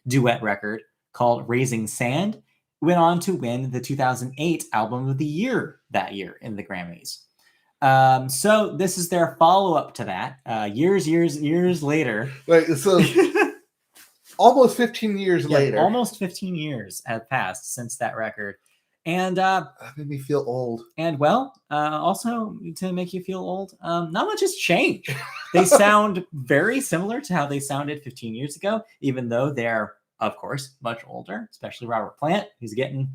duet record called Raising Sand. Went on to win the 2008 Album of the Year that year in the Grammys. So this is their follow-up to that. Years later.
Wait, so almost 15 years later.
Almost 15 years have passed since that record. And
that made me feel old.
And also to make you feel old, not much has changed. They sound very similar to how they sounded 15 years ago, even though they're, of course, much older, especially Robert Plant. He's getting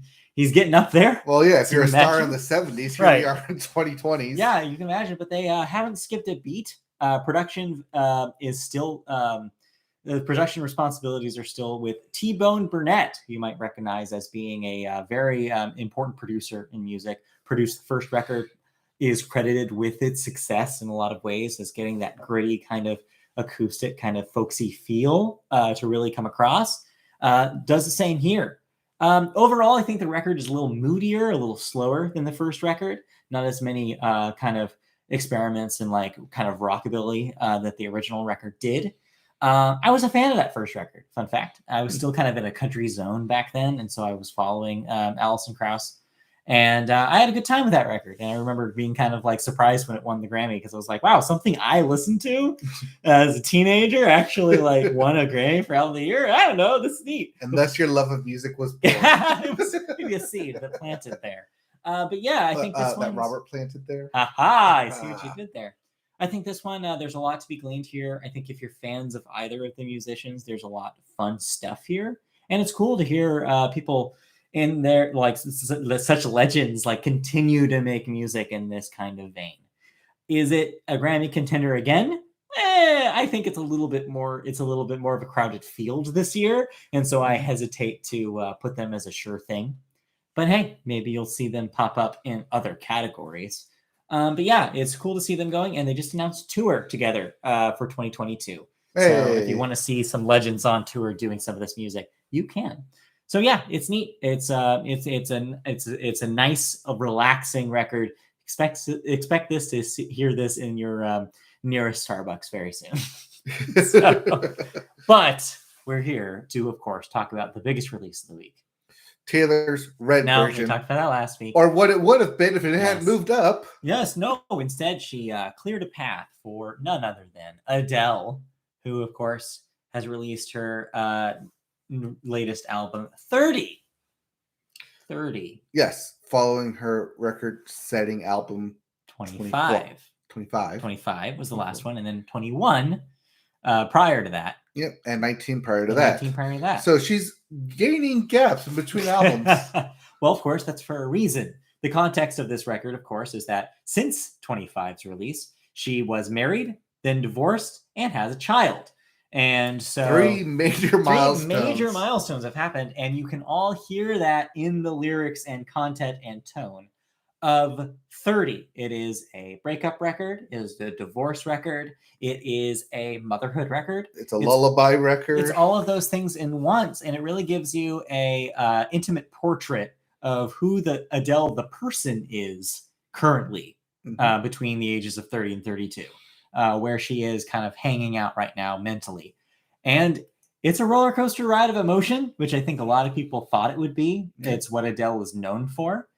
up there.
Well, yeah, if you're a star in the 70s, here we are in 2020s.
Yeah, you can imagine, but they haven't skipped a beat. Production is still... the production responsibilities are still with T-Bone Burnett, who you might recognize as being a very important producer in music. Produced the first record, is credited with its success in a lot of ways as getting that gritty kind of acoustic, kind of folksy feel to really come across. Does the same here. Overall, I think the record is a little moodier, a little slower than the first record. Not as many kind of experiments in like kind of rockabilly that the original record did. I was a fan of that first record. Fun fact. I was still kind of in a country zone back then. And so I was following Alison Krauss. And I had a good time with that record. And I remember being kind of like surprised when it won the Grammy because I was like, wow, something I listened to as a teenager actually like won a Grammy for Album of the Year. I don't know. This is neat.
And thus your love of music was born.
It was maybe a seed that planted there. But yeah, I think this one...
That Robert planted there?
Aha, I see what you did there. I think this one, there's a lot to be gleaned here. I think if you're fans of either of the musicians, there's a lot of fun stuff here. And it's cool to hear people in there, like such legends, like continue to make music in this kind of vein. Is it a Grammy contender again? I think it's a little bit more of a crowded field this year. And so I hesitate to put them as a sure thing. But hey, maybe you'll see them pop up in other categories. But yeah, it's cool to see them going, and they just announced a tour together for 2022. Hey. So if you want to see some legends on tour doing some of this music, you can. So yeah, it's neat. It's a nice, relaxing record. Expect this to hear this in your nearest Starbucks very soon. But we're here to, of course, talk about the biggest release of the week.
Taylor's Red version.
We talked about that last week.
Or what it would have been if it hadn't moved up.
Yes, no. Instead, she cleared a path for none other than Adele, who, of course, has released her latest album, 30. 30.
Yes, following her record-setting album,
25.
25.
25 was the last one, and then 21 prior to that.
Yep, and 19 prior to that.
19 prior to that.
So she's gaining gaps in between albums.
Well, of course, that's for a reason. The context of this record, of course, is that since 25's release, she was married, then divorced, and has a child. And so
three major
milestones have happened, and you can all hear that in the lyrics and content and tone of 30. It is a breakup record. It is a divorce record. It is a motherhood record.
It's a lullaby record.
It's all of those things in once, and it really gives you a intimate portrait of who the Adele the person is currently between the ages of 30 and 32, where she is kind of hanging out right now mentally. And it's a roller coaster ride of emotion, which I think a lot of people thought it would be. It's what Adele is known for.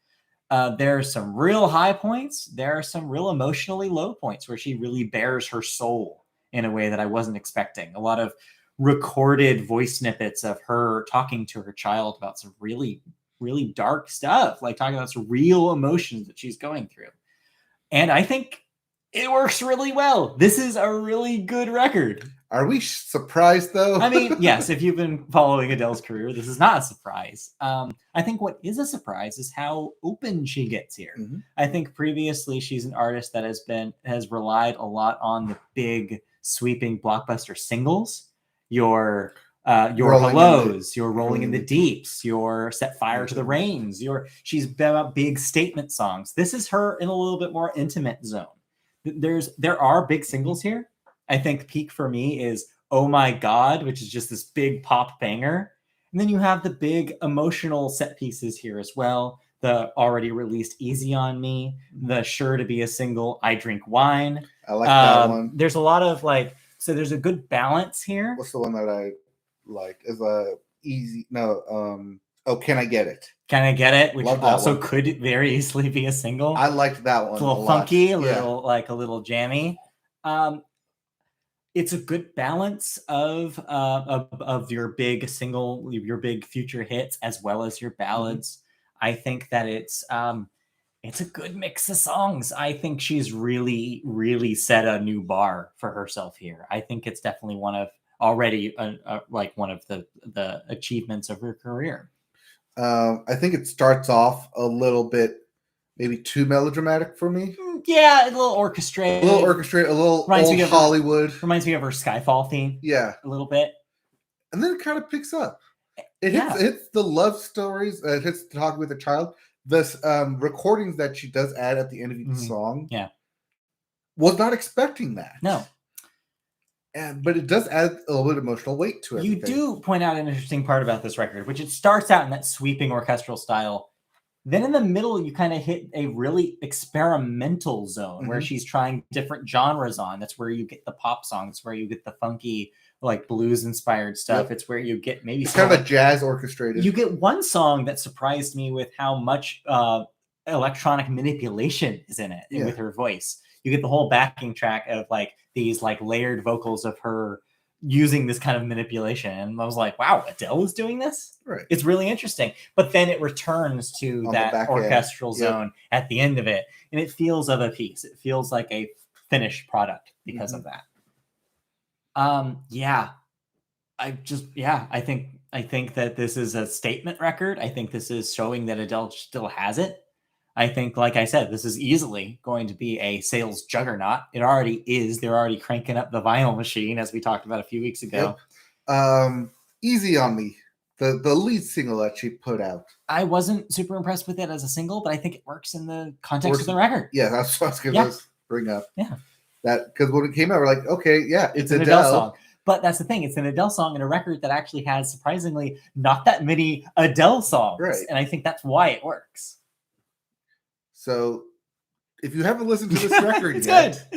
There are some real high points. There are some real emotionally low points where she really bears her soul in a way that I wasn't expecting. A lot of recorded voice snippets of her talking to her child about some really, really dark stuff, like talking about some real emotions that she's going through. And I think it works really well. This is a really good record.
Are we surprised, though?
I mean, yes, if you've been following Adele's career, this is not a surprise. I think what is a surprise is how open she gets here. I think previously she's an artist that has relied a lot on the big, sweeping blockbuster singles. Your hellos, your rolling in the deeps, your set fire to the rains. She's been about big statement songs. This is her in a little bit more intimate zone. There are big singles here. I think peak for me is Oh My God, which is just this big pop banger. And then you have the big emotional set pieces here as well. The already released Easy on Me, the sure to be a single I Drink Wine.
I like that one.
There's a lot of so there's a good balance here.
What's the one that I like? Is easy? No, Oh, Can I Get It?
Kind of get it, which
Love that
also
one.
could very easily be a single.
I liked that one.
It's a little funky, a little jammy. It's a good balance of your big single, your big future hits, as well as your ballads. I think that it's a good mix of songs. I think she's really, really set a new bar for herself here. I think it's definitely one of the achievements of her career.
I think it starts off a little bit, maybe too melodramatic for me.
Yeah, a little orchestrated.
A little old Hollywood.
Reminds me of her Skyfall theme.
Yeah.
A little bit.
And then it kind of picks up. It hits the love stories. It hits Talking with a Child. This recordings that she does add at the end of each song.
Yeah.
Was not expecting that.
No.
But it does add a little bit of emotional weight to it.
You do point out an interesting part about this record, which it starts out in that sweeping orchestral style. Then in the middle, you kind of hit a really experimental zone where she's trying different genres on. That's where you get the pop songs, where you get the funky, like blues-inspired stuff. Yep. It's where you get maybe
kind of a jazz orchestrated.
You get one song that surprised me with how much electronic manipulation is in it with her voice. You get the whole backing track of like these like layered vocals of her using this kind of manipulation. And I was like, wow, Adele is doing this?
Right.
It's really interesting. But then it returns to that orchestral zone at the end of it. And it feels of a piece. It feels like a finished product because of that. I think that this is a statement record. I think this is showing that Adele still has it. I think, like I said, this is easily going to be a sales juggernaut. It already is. They're already cranking up the vinyl machine, as we talked about a few weeks ago.
Yep. Easy on Me, the lead single that she put out.
I wasn't super impressed with it as a single, but I think it works in the context of the record.
Yeah, that's what I was going to bring up.
Yeah.
That because when it came out, we're like, okay, yeah, it's an
Adele song. But that's the thing. It's an Adele song in a record that actually has, surprisingly, not that many Adele songs.
Right.
And I think that's why it works.
So if you haven't listened to this record
It's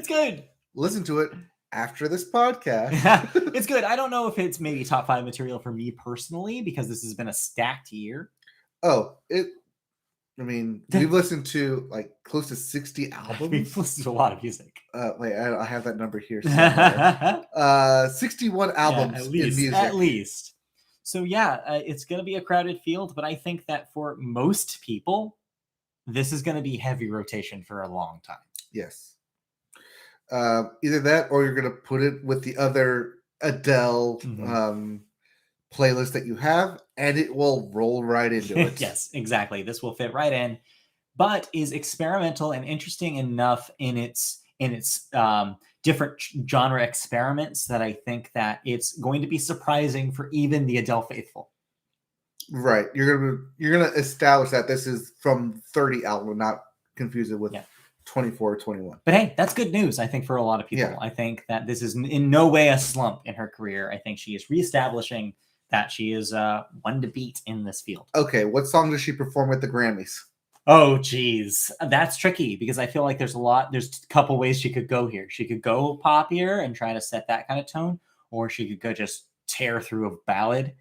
good.
Listen to it after this podcast.
It's good. I don't know if it's maybe top 5 material for me personally, because this has been a stacked year.
We've listened to like close to 60 albums.
We've listened to a lot of music.
Wait, I have that number here somewhere. 61 albums in music.
At least. So it's going to be a crowded field, but I think that for most people, this is going to be heavy rotation for a long time.
Yes. Either that or you're going to put it with the other Adele playlist that you have, and it will roll right into it.
Yes, exactly. This will fit right in, but is experimental and interesting enough in its different genre experiments that I think that it's going to be surprising for even the Adele faithful.
Right. You're gonna establish that this is from 30 album, not confuse it with 24 or 21.
But hey, that's good news, I think, for a lot of people. Yeah. I think that this is in no way a slump in her career. I think she is reestablishing that she is one to beat in this field.
Okay, what song does she perform at the Grammys?
Oh, geez. That's tricky because I feel like there's a couple ways she could go here. She could go poppier and try to set that kind of tone, or she could go just tear through a ballad.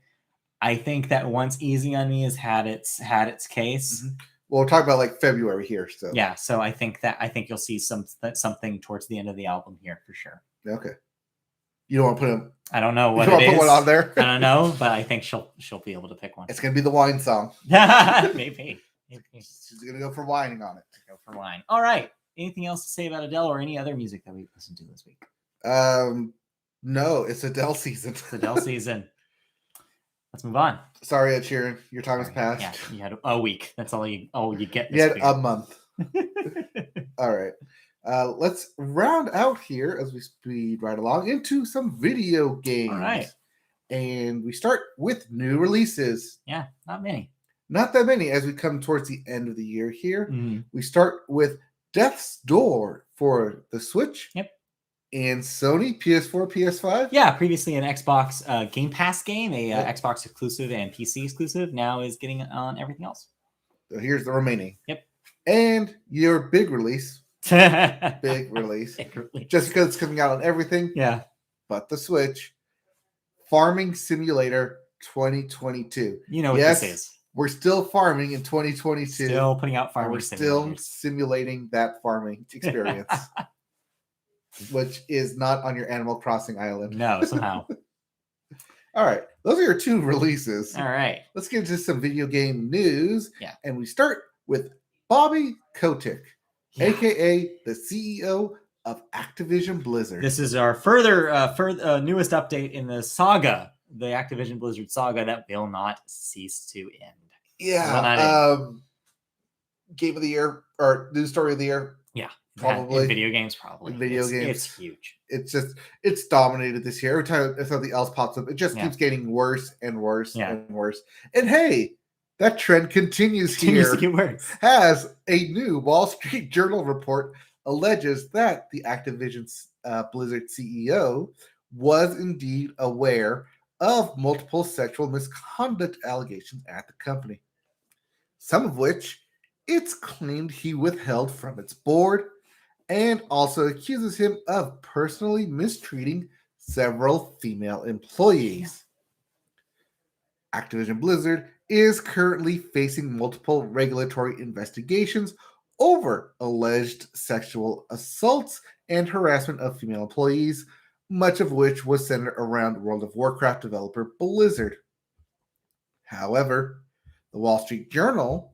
I think that Once Easy on Me has had its case.
Well, we're talking about like February here, so
yeah. So I think you'll see something towards the end of the album here for sure.
Okay. You don't want to put him.
I don't know what
you don't want to put one on there.
I don't know, but I think she'll be able to pick one.
It's gonna be the wine song.
Maybe.
She's gonna go for whining on it.
Go for wine. All right. Anything else to say about Adele or any other music that we've listened to this week?
No, it's Adele season.
It's Adele season. Let's move on.
Sorry, Ed Sheeran, your time has passed.
Yeah, you had a week. That's all you get.
You had a month. All right. Let's round out here as we speed right along into some video games.
All right.
And we start with new releases.
Yeah, not many.
Not that many as we come towards the end of the year here. We start with Death's Door for the Switch.
Yep.
And Sony, PS4, PS5?
Yeah, previously an Xbox Game Pass game, Xbox exclusive and PC exclusive, now is getting on everything else.
So here's the remaining.
Yep.
And your big release. Big release. Just because it's coming out on everything.
Yeah.
But the Switch. Farming Simulator 2022.
You know what this is.
we're still farming in 2022.
Still putting out farming
we're still
simulators.
simulating that farming experience, which is not on your Animal Crossing island.
No, somehow.
All right, those are your 2 releases.
All right.
Let's get into some video game news.
Yeah.
And we start with Bobby Kotick, aka the CEO of Activision Blizzard.
This is our further newest update in the saga, the Activision Blizzard saga that will not cease to end.
Yeah. Game of the year or news story of the year.
Yeah.
Probably.
In video games, probably.
In video games.
It's huge.
It's dominated this year. Every time something else pops up, it just keeps getting worse and worse and worse. And hey, that trend continues here.
To get worse.
As a new Wall Street Journal report alleges that the Activision Blizzard CEO was indeed aware of multiple sexual misconduct allegations at the company, some of which it's claimed he withheld from its board, and also accuses him of personally mistreating several female employees. Activision Blizzard is currently facing multiple regulatory investigations over alleged sexual assaults and harassment of female employees, much of which was centered around World of Warcraft developer Blizzard. However, the Wall Street Journal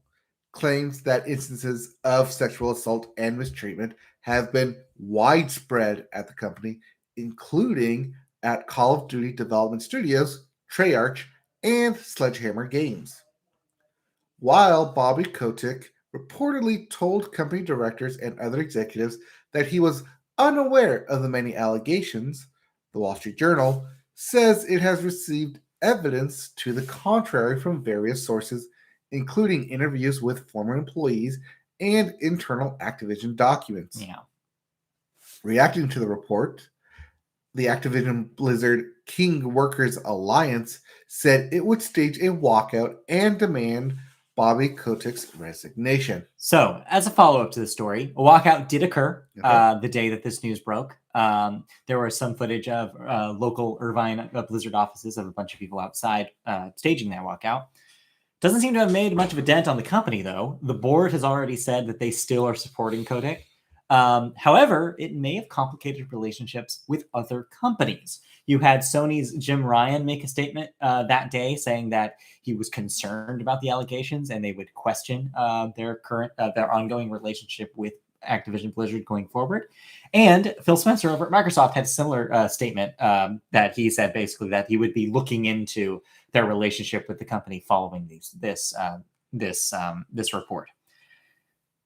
claims that instances of sexual assault and mistreatment have been widespread at the company, including at Call of Duty development studios, Treyarch, and Sledgehammer Games. While Bobby Kotick reportedly told company directors and other executives that he was unaware of the many allegations, the Wall Street Journal says it has received evidence to the contrary from various sources, including interviews with former employees and internal Activision documents.
Yeah.
Reacting to the report, the Activision Blizzard King Workers Alliance said it would stage a walkout and demand Bobby Kotick's resignation.
So, as a follow-up to the story, a walkout did occur the day that this news broke. There was some footage of local Irvine Blizzard offices of a bunch of people outside staging that walkout. Doesn't seem to have made much of a dent on the company, though. The board has already said that they still are supporting Kotick. However, it may have complicated relationships with other companies. You had Sony's Jim Ryan make a statement that day saying that he was concerned about the allegations and they would question their ongoing relationship with Activision Blizzard going forward. And Phil Spencer over at Microsoft had a similar statement that he said basically that he would be looking into their relationship with the company following this report.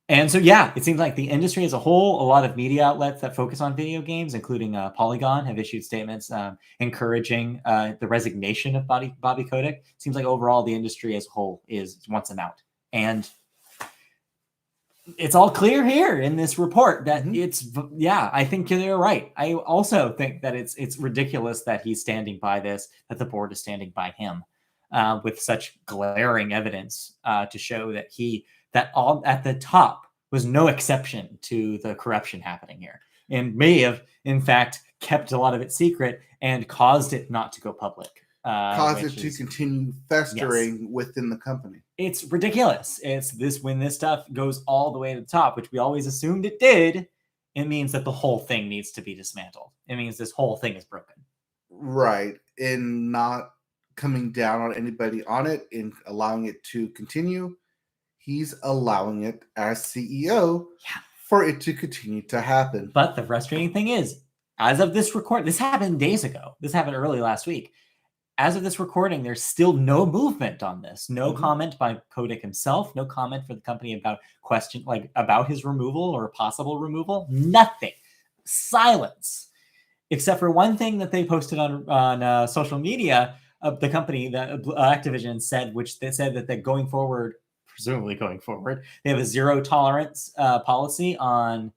And so, yeah, it seems like the industry as a whole, a lot of media outlets that focus on video games, including Polygon, have issued statements encouraging the resignation of Bobby Kotick. Seems like overall the industry as a whole wants him out. And it's all clear here in this report that I think you're right. I also think that it's ridiculous that he's standing by this, that the board is standing by him with such glaring evidence to show that all at the top was no exception to the corruption happening here and may have, in fact, kept a lot of it secret and caused it not to go public.
Caused it to continue festering within the company.
It's ridiculous. When this stuff goes all the way to the top, which we always assumed it did, it means that the whole thing needs to be dismantled. It means this whole thing is broken.
Right. And not coming down on anybody on it and allowing it to continue. He's allowing it as CEO for it to continue to happen.
But the frustrating thing is, as of this recording, this happened days ago. This happened early last week. As of this recording, there's still no movement on this. No comment by Kotick himself. No comment for the company about his removal or possible removal. Nothing. Silence. Except for one thing that they posted on social media of the company that Activision said, which they said that they're going forward, presumably going forward, they have a zero tolerance policy on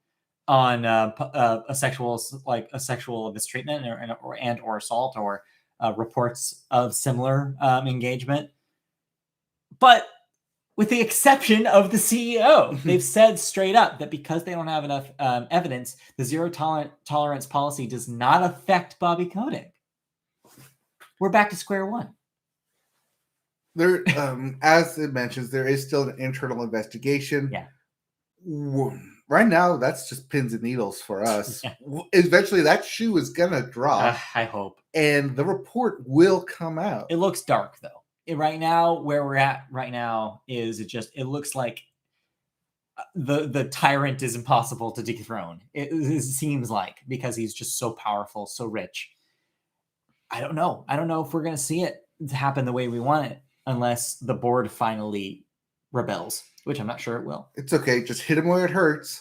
a sexual mistreatment or assault or reports of similar engagement. But with the exception of the CEO, they've said straight up that because they don't have enough evidence, the zero tolerance policy does not affect Bobby Kotick. We're back to square one.
There, as it mentions, there is still an internal investigation.
Yeah.
Right now, that's just pins and needles for us.
Yeah.
Eventually, that shoe is gonna drop,
I hope.
and the report will come out.
It looks dark though. Right now, where we're at right now is it looks like the tyrant is impossible to dethrone. It seems like, because he's just so powerful, so rich. I don't know if we're gonna see it happen the way we want it, unless the board finally rebels, which I'm not sure it will.
It's okay, just hit him where it hurts.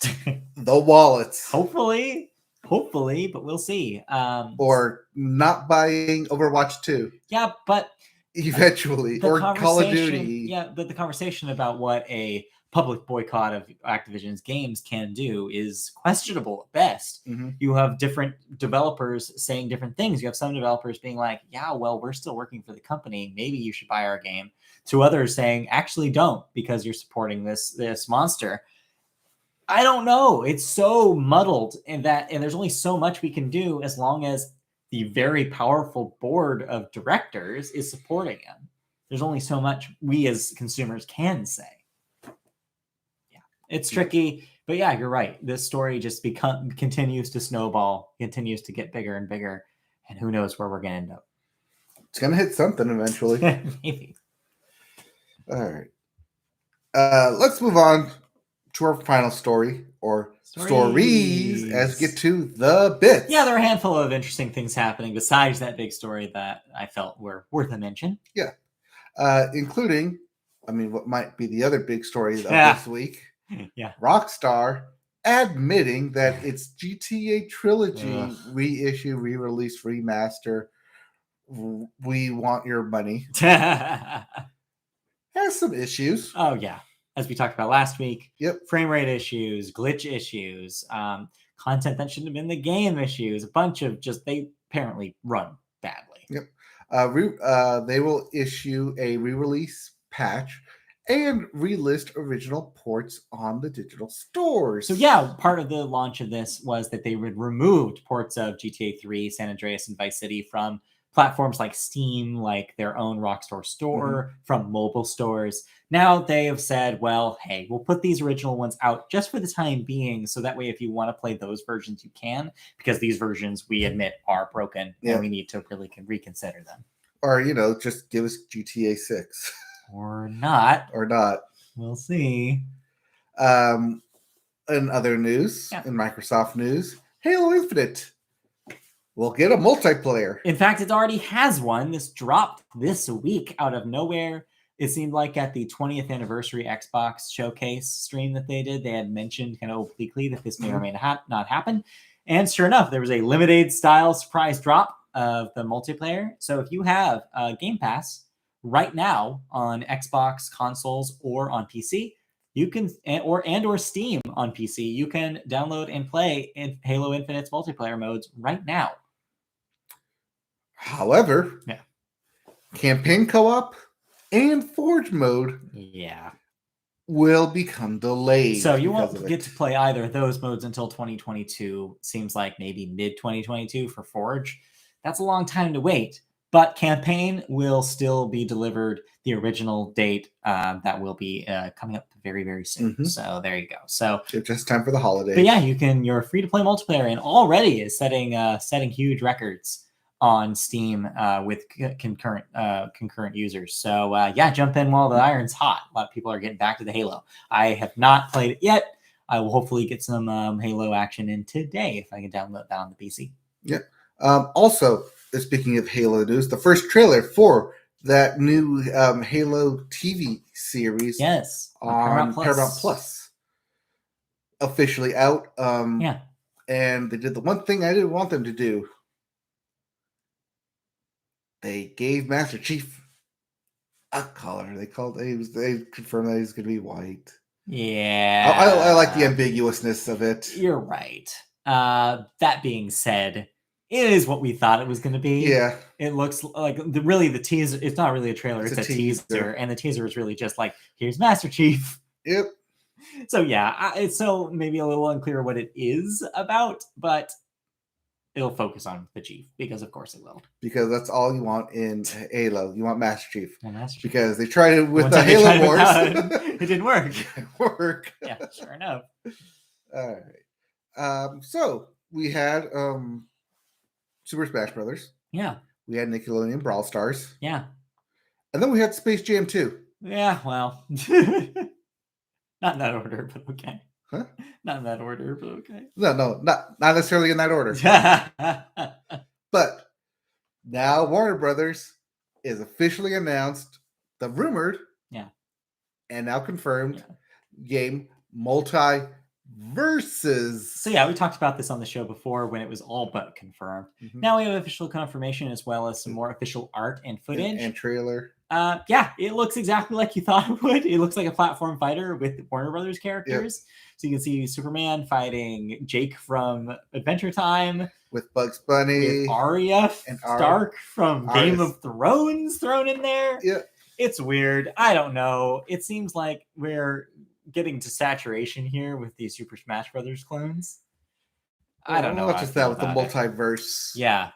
The wallets.
Hopefully, but we'll see.
Or not buying Overwatch 2.
Yeah, but
eventually, or Call of Duty.
Yeah, but the conversation about what a public boycott of Activision's games can do is questionable at best.
Mm-hmm.
You have different developers saying different things. You have some developers being like, yeah, well, we're still working for the company. Maybe you should buy our game. To others saying, actually don't, because you're supporting this monster. I don't know. It's so muddled and there's only so much we can do as long as the very powerful board of directors is supporting him. There's only so much we as consumers can say. Yeah, it's tricky, but yeah, you're right. This story just continues to snowball, continues to get bigger and bigger, and who knows where we're going to end up.
It's going to hit something eventually.
Maybe.
All right. Let's move on to our final story, or stories, as we get to the bits.
Yeah, there are a handful of interesting things happening besides that big story that I felt were worth a mention.
Yeah. Including, what might be the other big story of this week.
Yeah.
Rockstar admitting that its GTA trilogy reissue, re-release, remaster, we want your money, has some issues.
Oh, yeah. As we talked about last week.
Yep.
Frame rate issues, glitch issues, content that shouldn't have been in the game issues, a bunch of they apparently run badly.
Yep. They will issue a re-release patch and relist original ports on the digital stores.
So yeah, part of the launch of this was that they removed ports of GTA 3, San Andreas, and Vice City from platforms like Steam, like their own Rockstar store, from mobile stores. Now they have said, well, hey, we'll put these original ones out just for the time being, so that way if you want to play those versions, you can, because these versions, we admit, are broken, and we need to really reconsider them.
Or, just give us GTA 6.
Or not.
We'll
see.
In other news, in Microsoft news, Halo Infinite will get a multiplayer.
In fact, it already has one. This dropped this week out of nowhere. It seemed like at the 20th anniversary Xbox showcase stream that they did, they had mentioned kind of obliquely that this may or may not happen. And sure enough, there was a limited style surprise drop of the multiplayer. So if you have Game Pass right now on Xbox consoles or on PC, you can, or Steam on PC, you can download and play in Halo Infinite's multiplayer modes right now.
However, campaign co-op and Forge mode will become delayed.
So you won't get to play either of those modes until 2022. Seems like maybe mid-2022 for Forge. That's a long time to wait. But campaign will still be delivered the original date that will be coming up very, very soon. So there you go. So
just time for the holidays.
But yeah, you're free to play multiplayer, and already is setting huge records on Steam with concurrent users. So jump in while the iron's hot. A lot of people are getting back to the Halo. I have not played it yet. I will hopefully get some Halo action in today if I can download that on the PC.
Yeah. Also, speaking of Halo news, the first trailer for that new Halo TV series on Paramount Plus officially out. And they did the one thing I didn't want them to do. They gave Master Chief a color. They confirmed that he's going to be white.
Yeah.
I like the ambiguousness of it.
You're right. That being said, it is what we thought it was going to be.
Yeah.
It looks like the teaser. It's not really a trailer. It's a teaser. And the teaser is really just like, here's Master Chief.
Yep.
So yeah, it's so maybe a little unclear what it is about, but it'll focus on the Chief because, of course, it will.
Because that's all you want in Halo. You want Master Chief.
Well, Master Chief.
Because they tried it with
One
the
time they
Halo
tried it
Wars.
without it didn't work.
It didn't work.
Yeah, sure enough.
All right. So we had Super Smash Brothers.
Yeah.
We had Nickelodeon Brawl Stars.
Yeah.
And then we had Space Jam 2.
Yeah, well. Not in that order, but okay.
Huh?
Not in that order, but okay.
No, not necessarily in that order. But now Warner Brothers is officially announced the rumored, and now confirmed game Multiverses.
So yeah, we talked about this on the show before when it was all but confirmed. Mm-hmm. Now we have official confirmation as well as some more official art and footage
and trailer.
Yeah, it looks exactly like you thought it would. It looks like a platform fighter with Warner Brothers characters. Yep. So you can see Superman fighting Jake from Adventure Time.
With Bugs Bunny.
With Arya and Stark from Game of Thrones thrown in there.
Yeah.
It's weird. I don't know. It seems like we're getting to saturation here with these Super Smash Brothers clones. I don't know.
What's just that with the multiverse?
Yeah.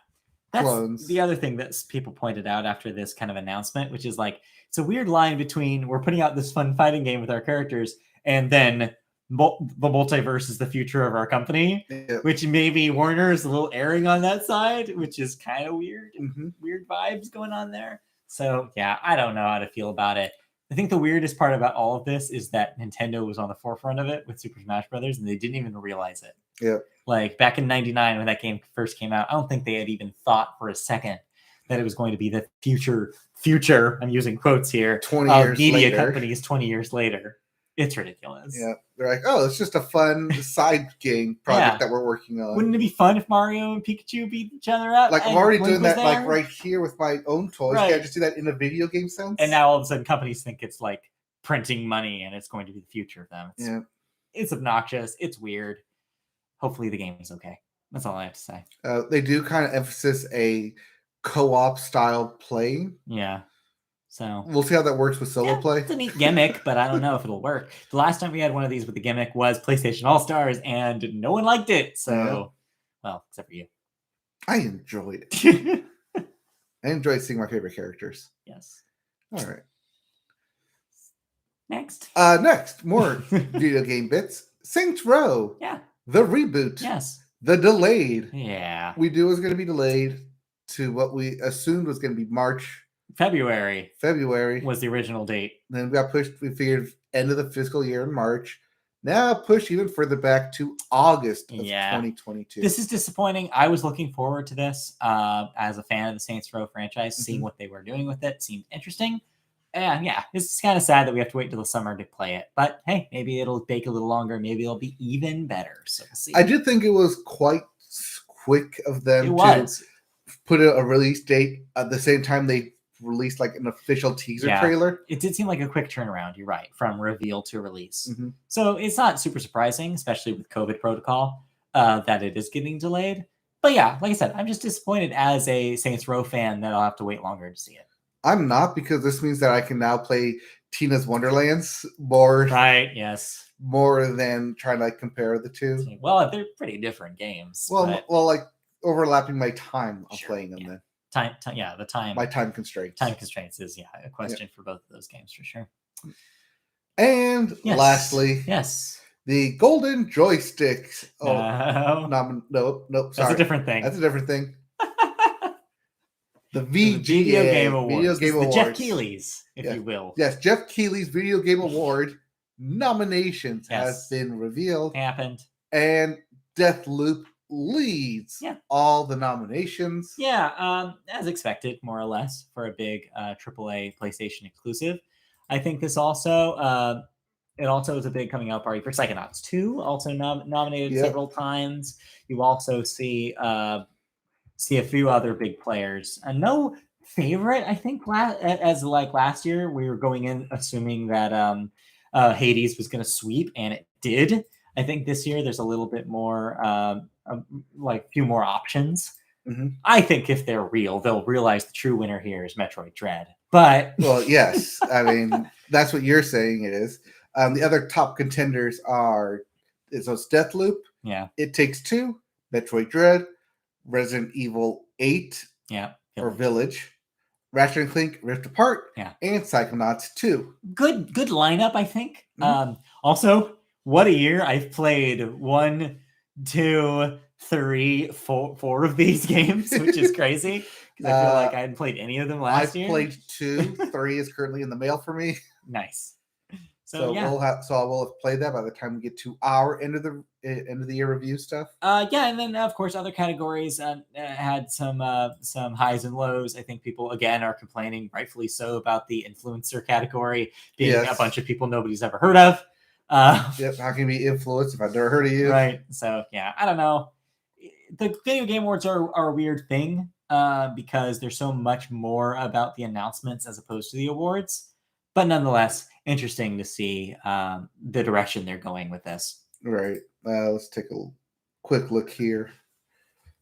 That's
clones.
The other thing that people pointed out after this kind of announcement, which is like, it's a weird line between we're putting out this fun fighting game with our characters and then the multiverse is the future of our company, which maybe Warner is a little erring on that side, which is kind of weird. Weird vibes going on there. So yeah, I don't know how to feel about it. I think the weirdest part about all of this is that Nintendo was on the forefront of it with Super Smash Brothers, and they didn't even realize it.
Yeah.
Like back in '99 when that game first came out, I don't think they had even thought for a second that it was going to be the future. I'm using quotes here.
20 years
media
later.
Companies 20 years later. It's ridiculous.
Yeah, they're like, oh, it's just a fun side game project that we're working on.
Wouldn't it be fun if Mario and Pikachu beat each other up?
Like I'm already doing that, like right here with my own toys. Right. Can't I just do that in a video game sense?
And now all of a sudden, companies think it's like printing money, and it's going to be the future of them. It's obnoxious. It's weird. Hopefully, the game is okay. That's all I have to say.
They do kind of emphasize a co-op style playing.
Yeah. So
we'll see how that works with solo play.
It's a neat gimmick, but I don't know if it'll work. The last time we had one of these with the gimmick was PlayStation All-Stars, and no one liked it. So, well, except for you.
I enjoyed it. I enjoyed seeing my favorite characters.
Yes.
All right.
Next.
Next, more video game bits. Saints Row.
Yeah.
The reboot.
Yes.
The delayed.
Yeah.
We knew it was going to be delayed to what we assumed was going to be
February
was
the original date.
Then we got pushed. We figured end of the fiscal year in March. Now push even further back to August of 2022.
This is disappointing. I was looking forward to this as a fan of the Saints Row franchise, seeing what they were doing with it. Seemed interesting. And yeah, it's kind of sad that we have to wait until the summer to play it. But hey, maybe it'll take a little longer. Maybe it'll be even better. So we'll see.
I did think it was quite quick of them to put a release date at the same time they released like an official teaser trailer.
It did seem like a quick turnaround. You're right, from reveal to release. So it's not super surprising, especially with COVID protocol, that it is getting delayed. But yeah, like I said, I'm just disappointed as a Saints Row fan that I'll have to wait longer to see it.
I'm not, because this means that I can now play Tina's Wonderlands more.
Right. Yes.
More than trying to like compare the two.
Well, they're pretty different games.
Well, like overlapping my time of playing them then.
The time.
My time constraints.
Time constraints is a question for both of those games for sure.
And lastly, the golden joysticks. Oh no, sorry.
That's a different thing.
That's a different thing. The VGA
Video Game Awards.
Video Game Awards.
Jeff Keighley's, if you will.
Yes, Jeff Keighley's Video Game Award nominations has been revealed.
Happened.
And Deathloop leads all the nominations.
Yeah, as expected, more or less, for a big AAA PlayStation exclusive. I think this also, it also is a big coming out party for Psychonauts 2, also nominated several times. You also see a few other big players. No favorite, I think, as like last year, we were going in assuming that Hades was going to sweep, and it did. I think this year there's a little bit more, like few more options. I think if they're real, they'll realize the true winner here is Metroid Dread. But
well, yes, I mean that's what you're saying it is. The other top contenders are it's Deathloop, It Takes Two, Metroid Dread, Resident Evil 8
Yeah.
or Village, Ratchet and Clank Rift Apart,
Yeah.
and Psychonauts 2.
Good lineup, I think. Also, what a year. I've played 1, 2, 3, 4 of these games, which is crazy because I feel like I hadn't played any of them last year.
I've played 2. 3 is currently in the mail for me.
Nice.
So
yeah,
I will have played that by the time we get to our end of the year review stuff.
Yeah, and then of course other categories had some highs and lows. I think people again are complaining, rightfully so, about the influencer category being a bunch of people nobody's ever heard of.
Yep, how can you be influenced if I've never heard of you?
Right. So yeah, I don't know. The Video Game Awards are a weird thing because there's so much more about the announcements as opposed to the awards. But nonetheless, interesting to see the direction they're going with this.
Right. Let's take a quick look here.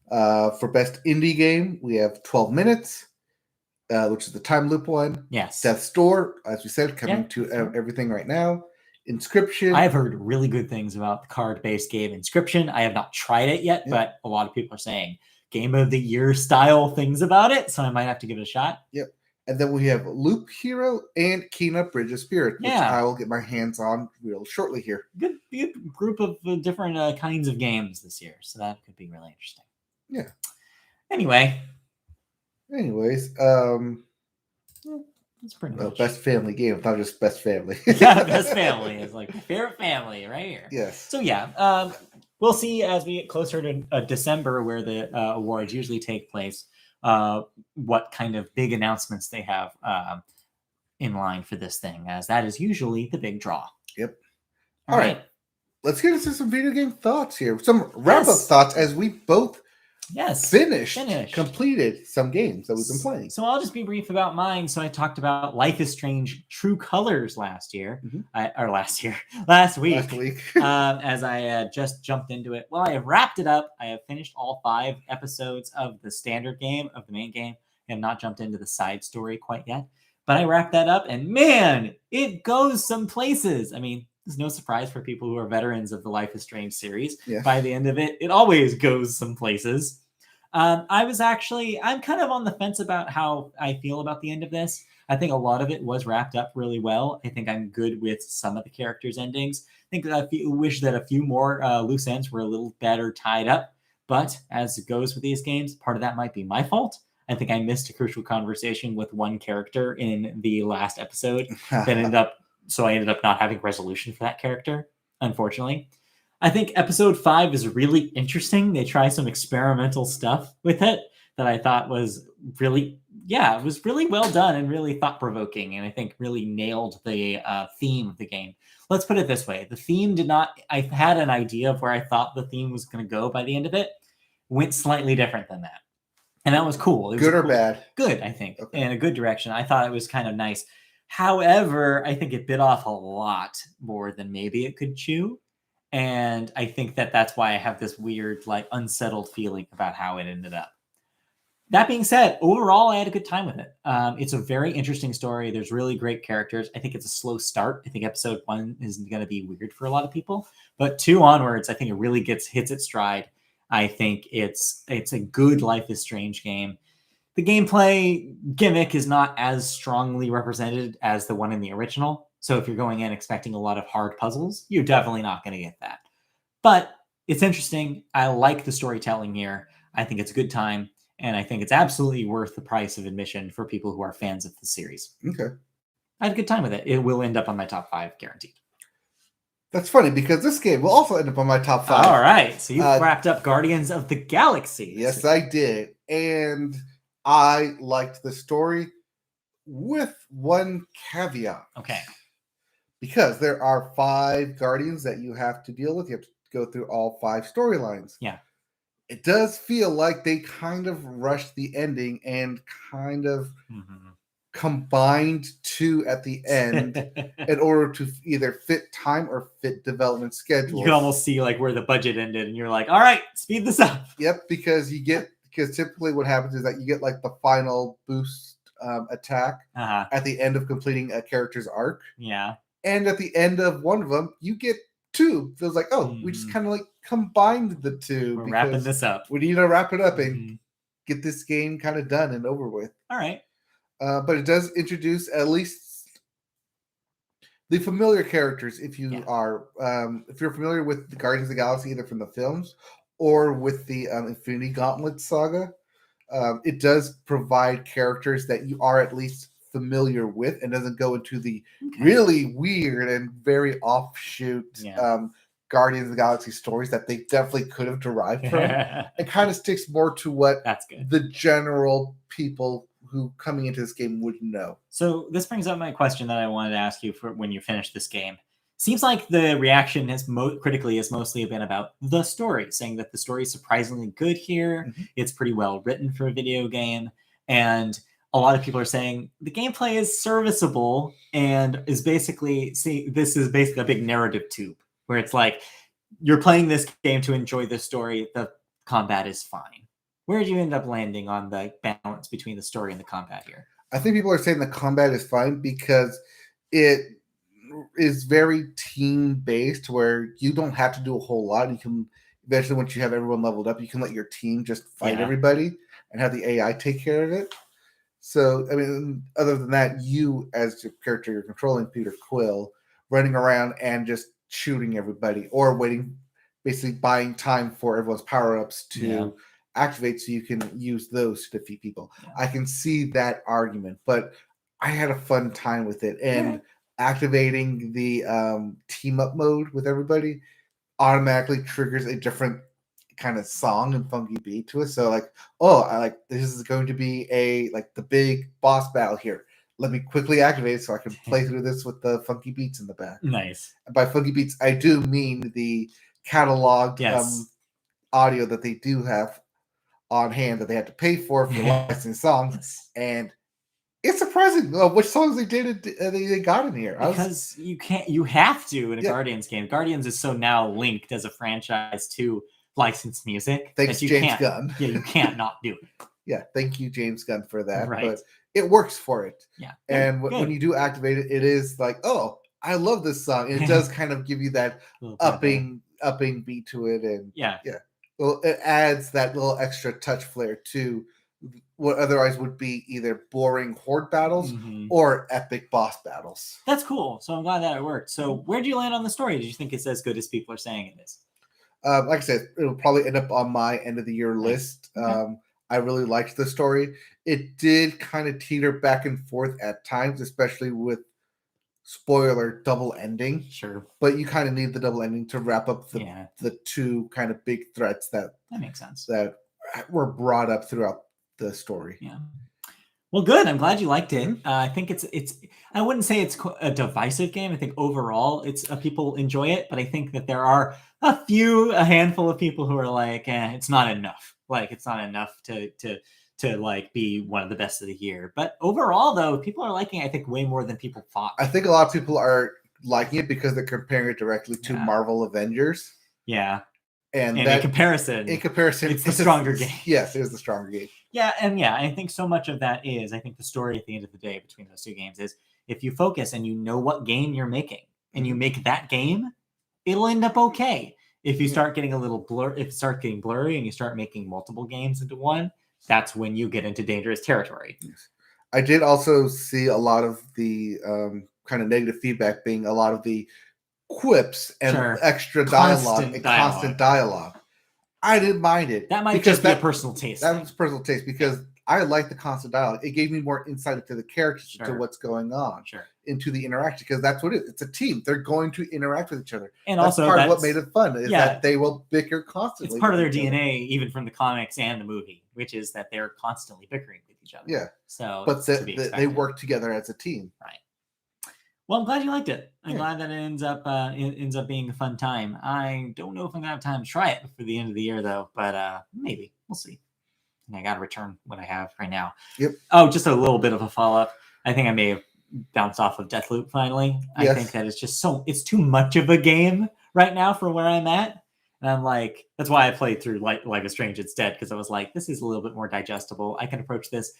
For Best Indie Game, we have 12 Minutes, which is the time loop one.
Yes.
Death's Door, as we said, coming to everything right now. Inscription.
I've heard really good things about the card-based game Inscription. I have not tried it yet, but a lot of people are saying Game of the Year style things about it, so I might have to give it a shot.
Yep. And then we have Loop Hero and Kena Bridge of Spirit, which I will get my hands on real shortly here.
Good group of different kinds of games this year, so that could be really interesting.
Yeah.
Anyways,
that's pretty much best family game, not just best family.
Best family is like my favorite family right here.
Yes.
So yeah, we'll see as we get closer to December, where the awards usually take place, what kind of big announcements they have in line for this thing, as that is usually the big draw.
Yep. All right. Let's get into some video game thoughts here. Some wrap-up thoughts as we both finished, completed some games that we've been playing.
So I'll just be brief about mine. So I talked about Life is Strange True Colors last week. As I just jumped into it. Well, I have wrapped it up. I have finished all 5 episodes of the standard game, of the main game, and not jumped into the side story quite yet. But I wrapped that up, and man, it goes some places. I mean, there's no surprise for people who are veterans of the Life is Strange series. Yeah. By the end of it, it always goes some places. I'm kind of on the fence about how I feel about the end of this. I think a lot of it was wrapped up really well. I think I'm good with some of the characters' endings. I think I wish that a few more loose ends were a little better tied up. But as it goes with these games, part of that might be my fault. I think I missed a crucial conversation with one character in the last episode that ended up. So I ended up not having resolution for that character, unfortunately. I think episode 5 is really interesting. They try some experimental stuff with it that I thought was really, it was really well done and really thought-provoking, and I think really nailed the theme of the game. Let's put it this way. The theme I had an idea of where I thought the theme was going to go by the end of it. Went slightly different than that. And that was cool.
Good or bad?
Good, I think, in a good direction. I thought it was kind of nice. However, I think it bit off a lot more than maybe it could chew. And I think that's why I have this weird, unsettled feeling about how it ended up. That being said, overall, I had a good time with it. It's a very interesting story. There's really great characters. I think it's a slow start. I think episode 1 is going to be weird for a lot of people. But 2 onwards, I think it really hits its stride. I think it's a good Life is Strange game. The gameplay gimmick is not as strongly represented as the one in the original. So if you're going in expecting a lot of hard puzzles, you're definitely not going to get that. But it's interesting. I like the storytelling here. I think it's a good time. And I think it's absolutely worth the price of admission for people who are fans of the series.
Okay.
I had a good time with it. It will end up on my top 5, guaranteed.
That's funny because this game will also end up on my top 5.
All right. So you wrapped up Guardians of the Galaxy.
Yes, I did. And I liked the story with one caveat.
Okay.
Because there are 5 Guardians that you have to deal with. You have to go through all 5 storylines.
Yeah.
It does feel like they kind of rushed the ending and kind of combined 2 at the end in order to either fit time or fit development schedule.
You can almost see where the budget ended and you're like, all right, speed this up.
Yep, because typically what happens is that you get the final boost attack at the end of completing a character's arc.
Yeah.
And at the end of one of them, you get 2. Feels like, oh, we just kind of like combined the two.
We're wrapping this up.
We need to wrap it up and get this game kind of done and over with.
All right.
But it does introduce at least the familiar characters. If you are, if you're familiar with the Guardians of the Galaxy, either from the films or with the Infinity Gauntlet saga, it does provide characters that you are at least familiar with, and doesn't go into the really weird and very offshoot Guardians of the Galaxy stories that they definitely could have derived from. It kind of sticks more to what the general people who coming into this game would know.
So this brings up my question that I wanted to ask you for when you finish this game. Seems like the reaction has critically has mostly been about the story, saying that the story is surprisingly good here. It's pretty well written for a video game, and a lot of people are saying the gameplay is serviceable and is basically this is basically a big narrative tube where it's like you're playing this game to enjoy the story. The combat is fine. Where did you end up landing on the balance between the story and the combat here?
I think people are saying the combat is fine because it is very team-based where you don't have to do a whole lot. You can eventually, once you have everyone leveled up, you can let your team just fight everybody and have the AI take care of it. So, I mean, other than that, you as the character you're controlling, Peter Quill, running around and just shooting everybody or waiting, basically buying time for everyone's power-ups to activate so you can use those to defeat people. I can see that argument, but I had a fun time with it. And activating the team-up mode with everybody automatically triggers a different kind of song and funky beat to it. So like, oh, I like this is going to be the big boss battle here. Let me quickly activate it so I can play through this with the funky beats in the back.
Nice.
And by funky beats, I do mean the cataloged audio that they do have on hand that they had to pay for licensed songs. And it's surprising which songs they got in here.
Because you have to in a Guardians game. Guardians is so now linked as a franchise to licensed music.
Thanks, James Gunn.
Yeah, you can't not do it.
Yeah, thank you, James Gunn, for that.
Right.
But it works for it.
Yeah.
And when you do activate it, it is like, oh, I love this song. And it does kind of give you that upping beat to it. And well, it adds that little extra touch flair to what otherwise would be either boring horde battles or epic boss battles.
That's cool. So I'm glad that it worked. So where do you land on the story? Did you think it's as good as people are saying it is?
Like I said, it'll probably end up on my end of the year list. I really liked the story. It did kind of teeter back and forth at times, especially with spoiler double ending.
Sure.
But you kind of need the double ending to wrap up the two kind of big threats that
makes sense.
That were brought up throughout the story.
Yeah. Well, good. I'm glad you liked it. I think it's. I wouldn't say it's a divisive game. I think overall, people enjoy it, but I think that there are a handful of people who are like, it's not enough. Like, it's not enough to like be one of the best of the year. But overall, though, people are liking it, I think, way more than people thought.
I think a lot of people are liking it because they're comparing it directly to Marvel Avengers.
Yeah.
And
in comparison, it's the stronger game.
Yes, it is the stronger game.
Yeah, and I think so much of that is, I think the story at the end of the day between those two games is, if you focus and you know what game you're making, and you make that game, it'll end up okay. If you start getting if it starts getting blurry and you start making multiple games into one, that's when you get into dangerous territory.
Yes. I did also see a lot of the kind of negative feedback being a lot of the quips and extra dialogue and constant dialogue. I didn't mind it.
That might just be a personal taste.
That was personal taste because I like the constant dialogue. It gave me more insight into the characters, into what's going on, into the interaction, because that's what it is. It's a team. They're going to interact with each other.
And
that's
also
part of what made it fun is that they will bicker constantly.
It's part of their DNA, even from the comics and the movie, which is that they're constantly bickering with each other.
Yeah.
So,
but they work together as a team.
Right. Well, I'm glad you liked it. I'm glad that it ends up being a fun time. I don't know if I'm gonna have time to try it before the end of the year, though. But maybe we'll see. And I got to return what I have right now.
Yep.
Oh, just a little bit of a follow up. I think I may have bounced off of Deathloop finally. I think that it's just it's too much of a game right now for where I'm at. And I'm like, that's why I played through Life is Strange instead, because I was like, this is a little bit more digestible. I can approach this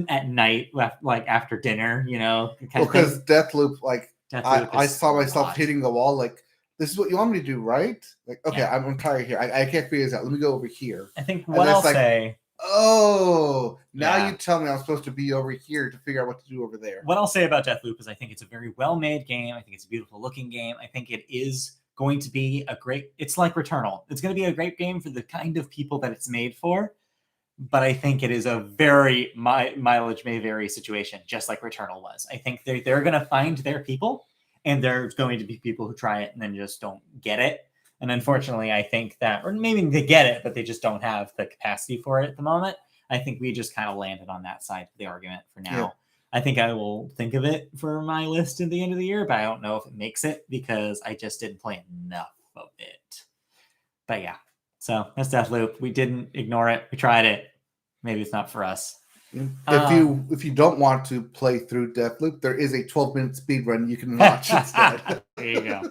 at night, like after dinner, you know.
Because Deathloop, I saw myself hitting the wall like this is what you want me to do, right? Like, okay,
Yeah.
I'm tired here. I can't figure this out. Let me go over here.
I think
And
what
then
I'll
it's like,
say.
Oh, now
Yeah.
you tell me I'm supposed to be over here to figure out what to do over there.
What I'll say about Deathloop is I think it's a very well-made game. I think it's a beautiful looking game. I think it is going to be it's like Returnal. It's going to be a great game for the kind of people that it's made for. But I think it is a very mileage may vary situation, just like Returnal was. I think they're going to find their people, and there's going to be people who try it and then just don't get it. And unfortunately, I think that, or maybe they get it, but they just don't have the capacity for it at the moment. I think we just kind of landed on that side of the argument for now. Yeah. I think I will think of it for my list at the end of the year, but I don't know if it makes it because I just didn't play enough of it. But yeah, so that's Deathloop. We didn't ignore it. We tried it. Maybe it's not for us.
If you don't want to play through Deathloop, there is a 12-minute speed run you can watch instead.
There you go.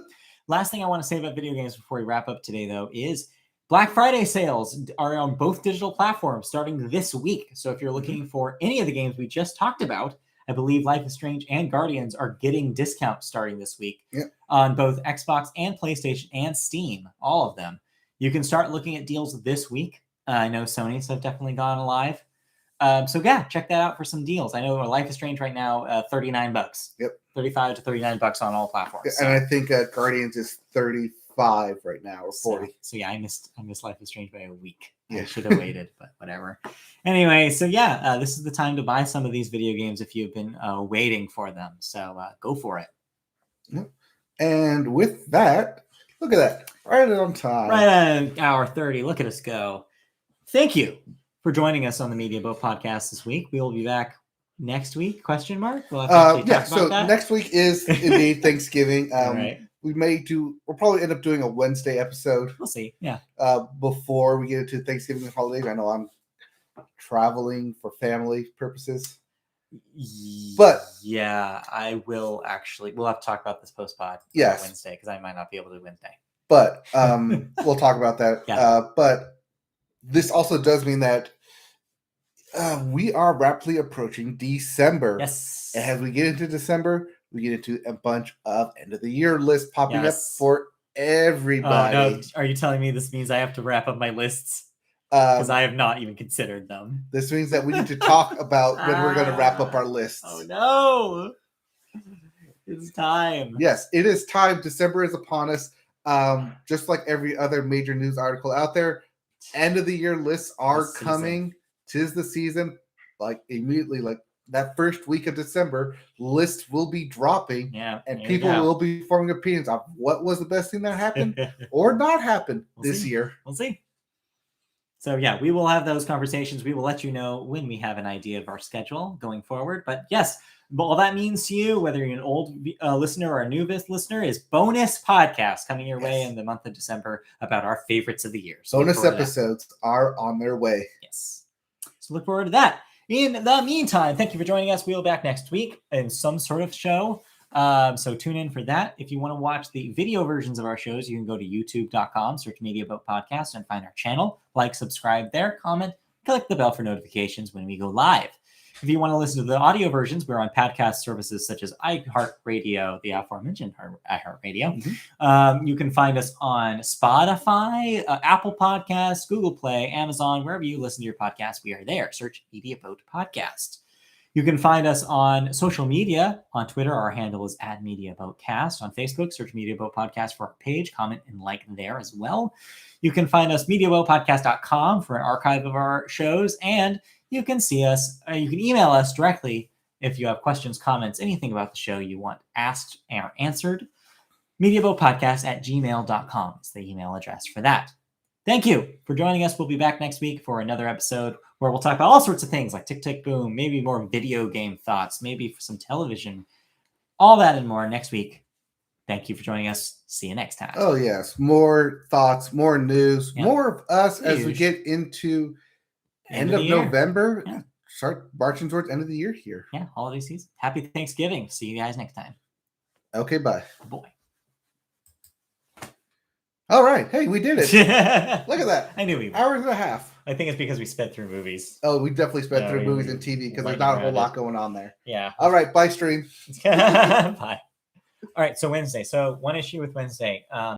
Last thing I want to say about video games before we wrap up today, though, is Black Friday sales are on both digital platforms starting this week. So if you're looking for any of the games we just talked about, I believe Life is Strange and Guardians are getting discounts starting this week on both Xbox and PlayStation and Steam, all of them. You can start looking at deals this week. I know Sony's have definitely gone live. So yeah, check that out for some deals. I know Life is Strange right now, $39.
Yep.
$35 to $39 on all platforms.
And I think Guardians is $35 right now, or $40.
So yeah, I missed Life is Strange by a week.
Yeah.
I should have waited, but whatever. Anyway, so yeah, this is the time to buy some of these video games if you've been waiting for them. So go for it.
Yep. And with that, look at that. Right on time.
Right at hour 30. Look at us go. Thank you for joining us on the Media Boat Podcast this week. We will be back next week, question mark? We'll have to talk about that.
Next week is indeed Thanksgiving.
Right.
We'll probably end up doing a Wednesday episode.
We'll see. Yeah.
Before we get into Thanksgiving and holidays. I know I'm traveling for family purposes. But
yeah, I will actually. We'll have to talk about this post-pod Wednesday because I might not be able to do Wednesday.
But we'll talk about that.
Yeah.
But this also does mean that we are rapidly approaching December.
Yes.
And as we get into December, we get into a bunch of end-of-the-year lists popping up for everybody.
No. Are you telling me this means I have to wrap up my lists? Because I have not even considered them.
This means that we need to talk about when we're going to wrap up our lists.
Oh, no. It's time.
Yes, it is time. December is upon us. Just like every other major news article out there, end-of-the-year lists are coming. 'Tis the season. Like, immediately, like, that first week of December, lists will be dropping.
Yeah.
And people will be forming opinions on what was the best thing that happened or not happened this year.
We'll see. So, yeah, we will have those conversations. We will let you know when we have an idea of our schedule going forward. But, yes, all that means to you, whether you're an old listener or a new listener, is bonus podcasts coming your way in the month of December about our favorites of the year. So
bonus episodes are on their way.
Yes. So look forward to that. In the meantime, thank you for joining us. We'll be back next week in some sort of show. So tune in for that. If you want to watch the video versions of our shows, you can go to youtube.com, search Media Boat Podcast, and find our channel. Like, subscribe there, comment, click the bell for notifications when we go live. If you want to listen to the audio versions, we're on podcast services such as iHeartRadio, the aforementioned iHeartRadio. Mm-hmm. You can find us on Spotify, Apple Podcasts, Google Play, Amazon, wherever you listen to your podcast, we are there. Search Media Boat Podcast. You can find us on social media. On Twitter, our handle is @MediaBoatCast. On Facebook, search Media Boat Podcast for our page. Comment and like there as well. You can find us MediaBoatPodcast.com for an archive of our shows, and you can see us. You can email us directly if you have questions, comments, anything about the show you want asked or answered. MediaBoatPodcast@gmail.com is the email address for that. Thank you for joining us. We'll be back next week for another episode where we'll talk about all sorts of things like Tick, Tick, Boom, maybe more video game thoughts, maybe for some television, all that and more next week. Thank you for joining us. See you next time.
Oh, yes. More thoughts, more news, more of us as we get into end of November. Yeah. Start marching towards end of the year here.
Yeah, holiday season. Happy Thanksgiving. See you guys next time.
Okay, bye.
Boy.
All right. Hey, we did it. Look at that.
I knew we would.
Hours and a half.
I think it's because we sped through movies.
Oh, we definitely sped through movies and TV because there's not a whole lot going on there.
Yeah.
All right. Bye, stream.
Bye. All right. So Wednesday. So one issue with Wednesday.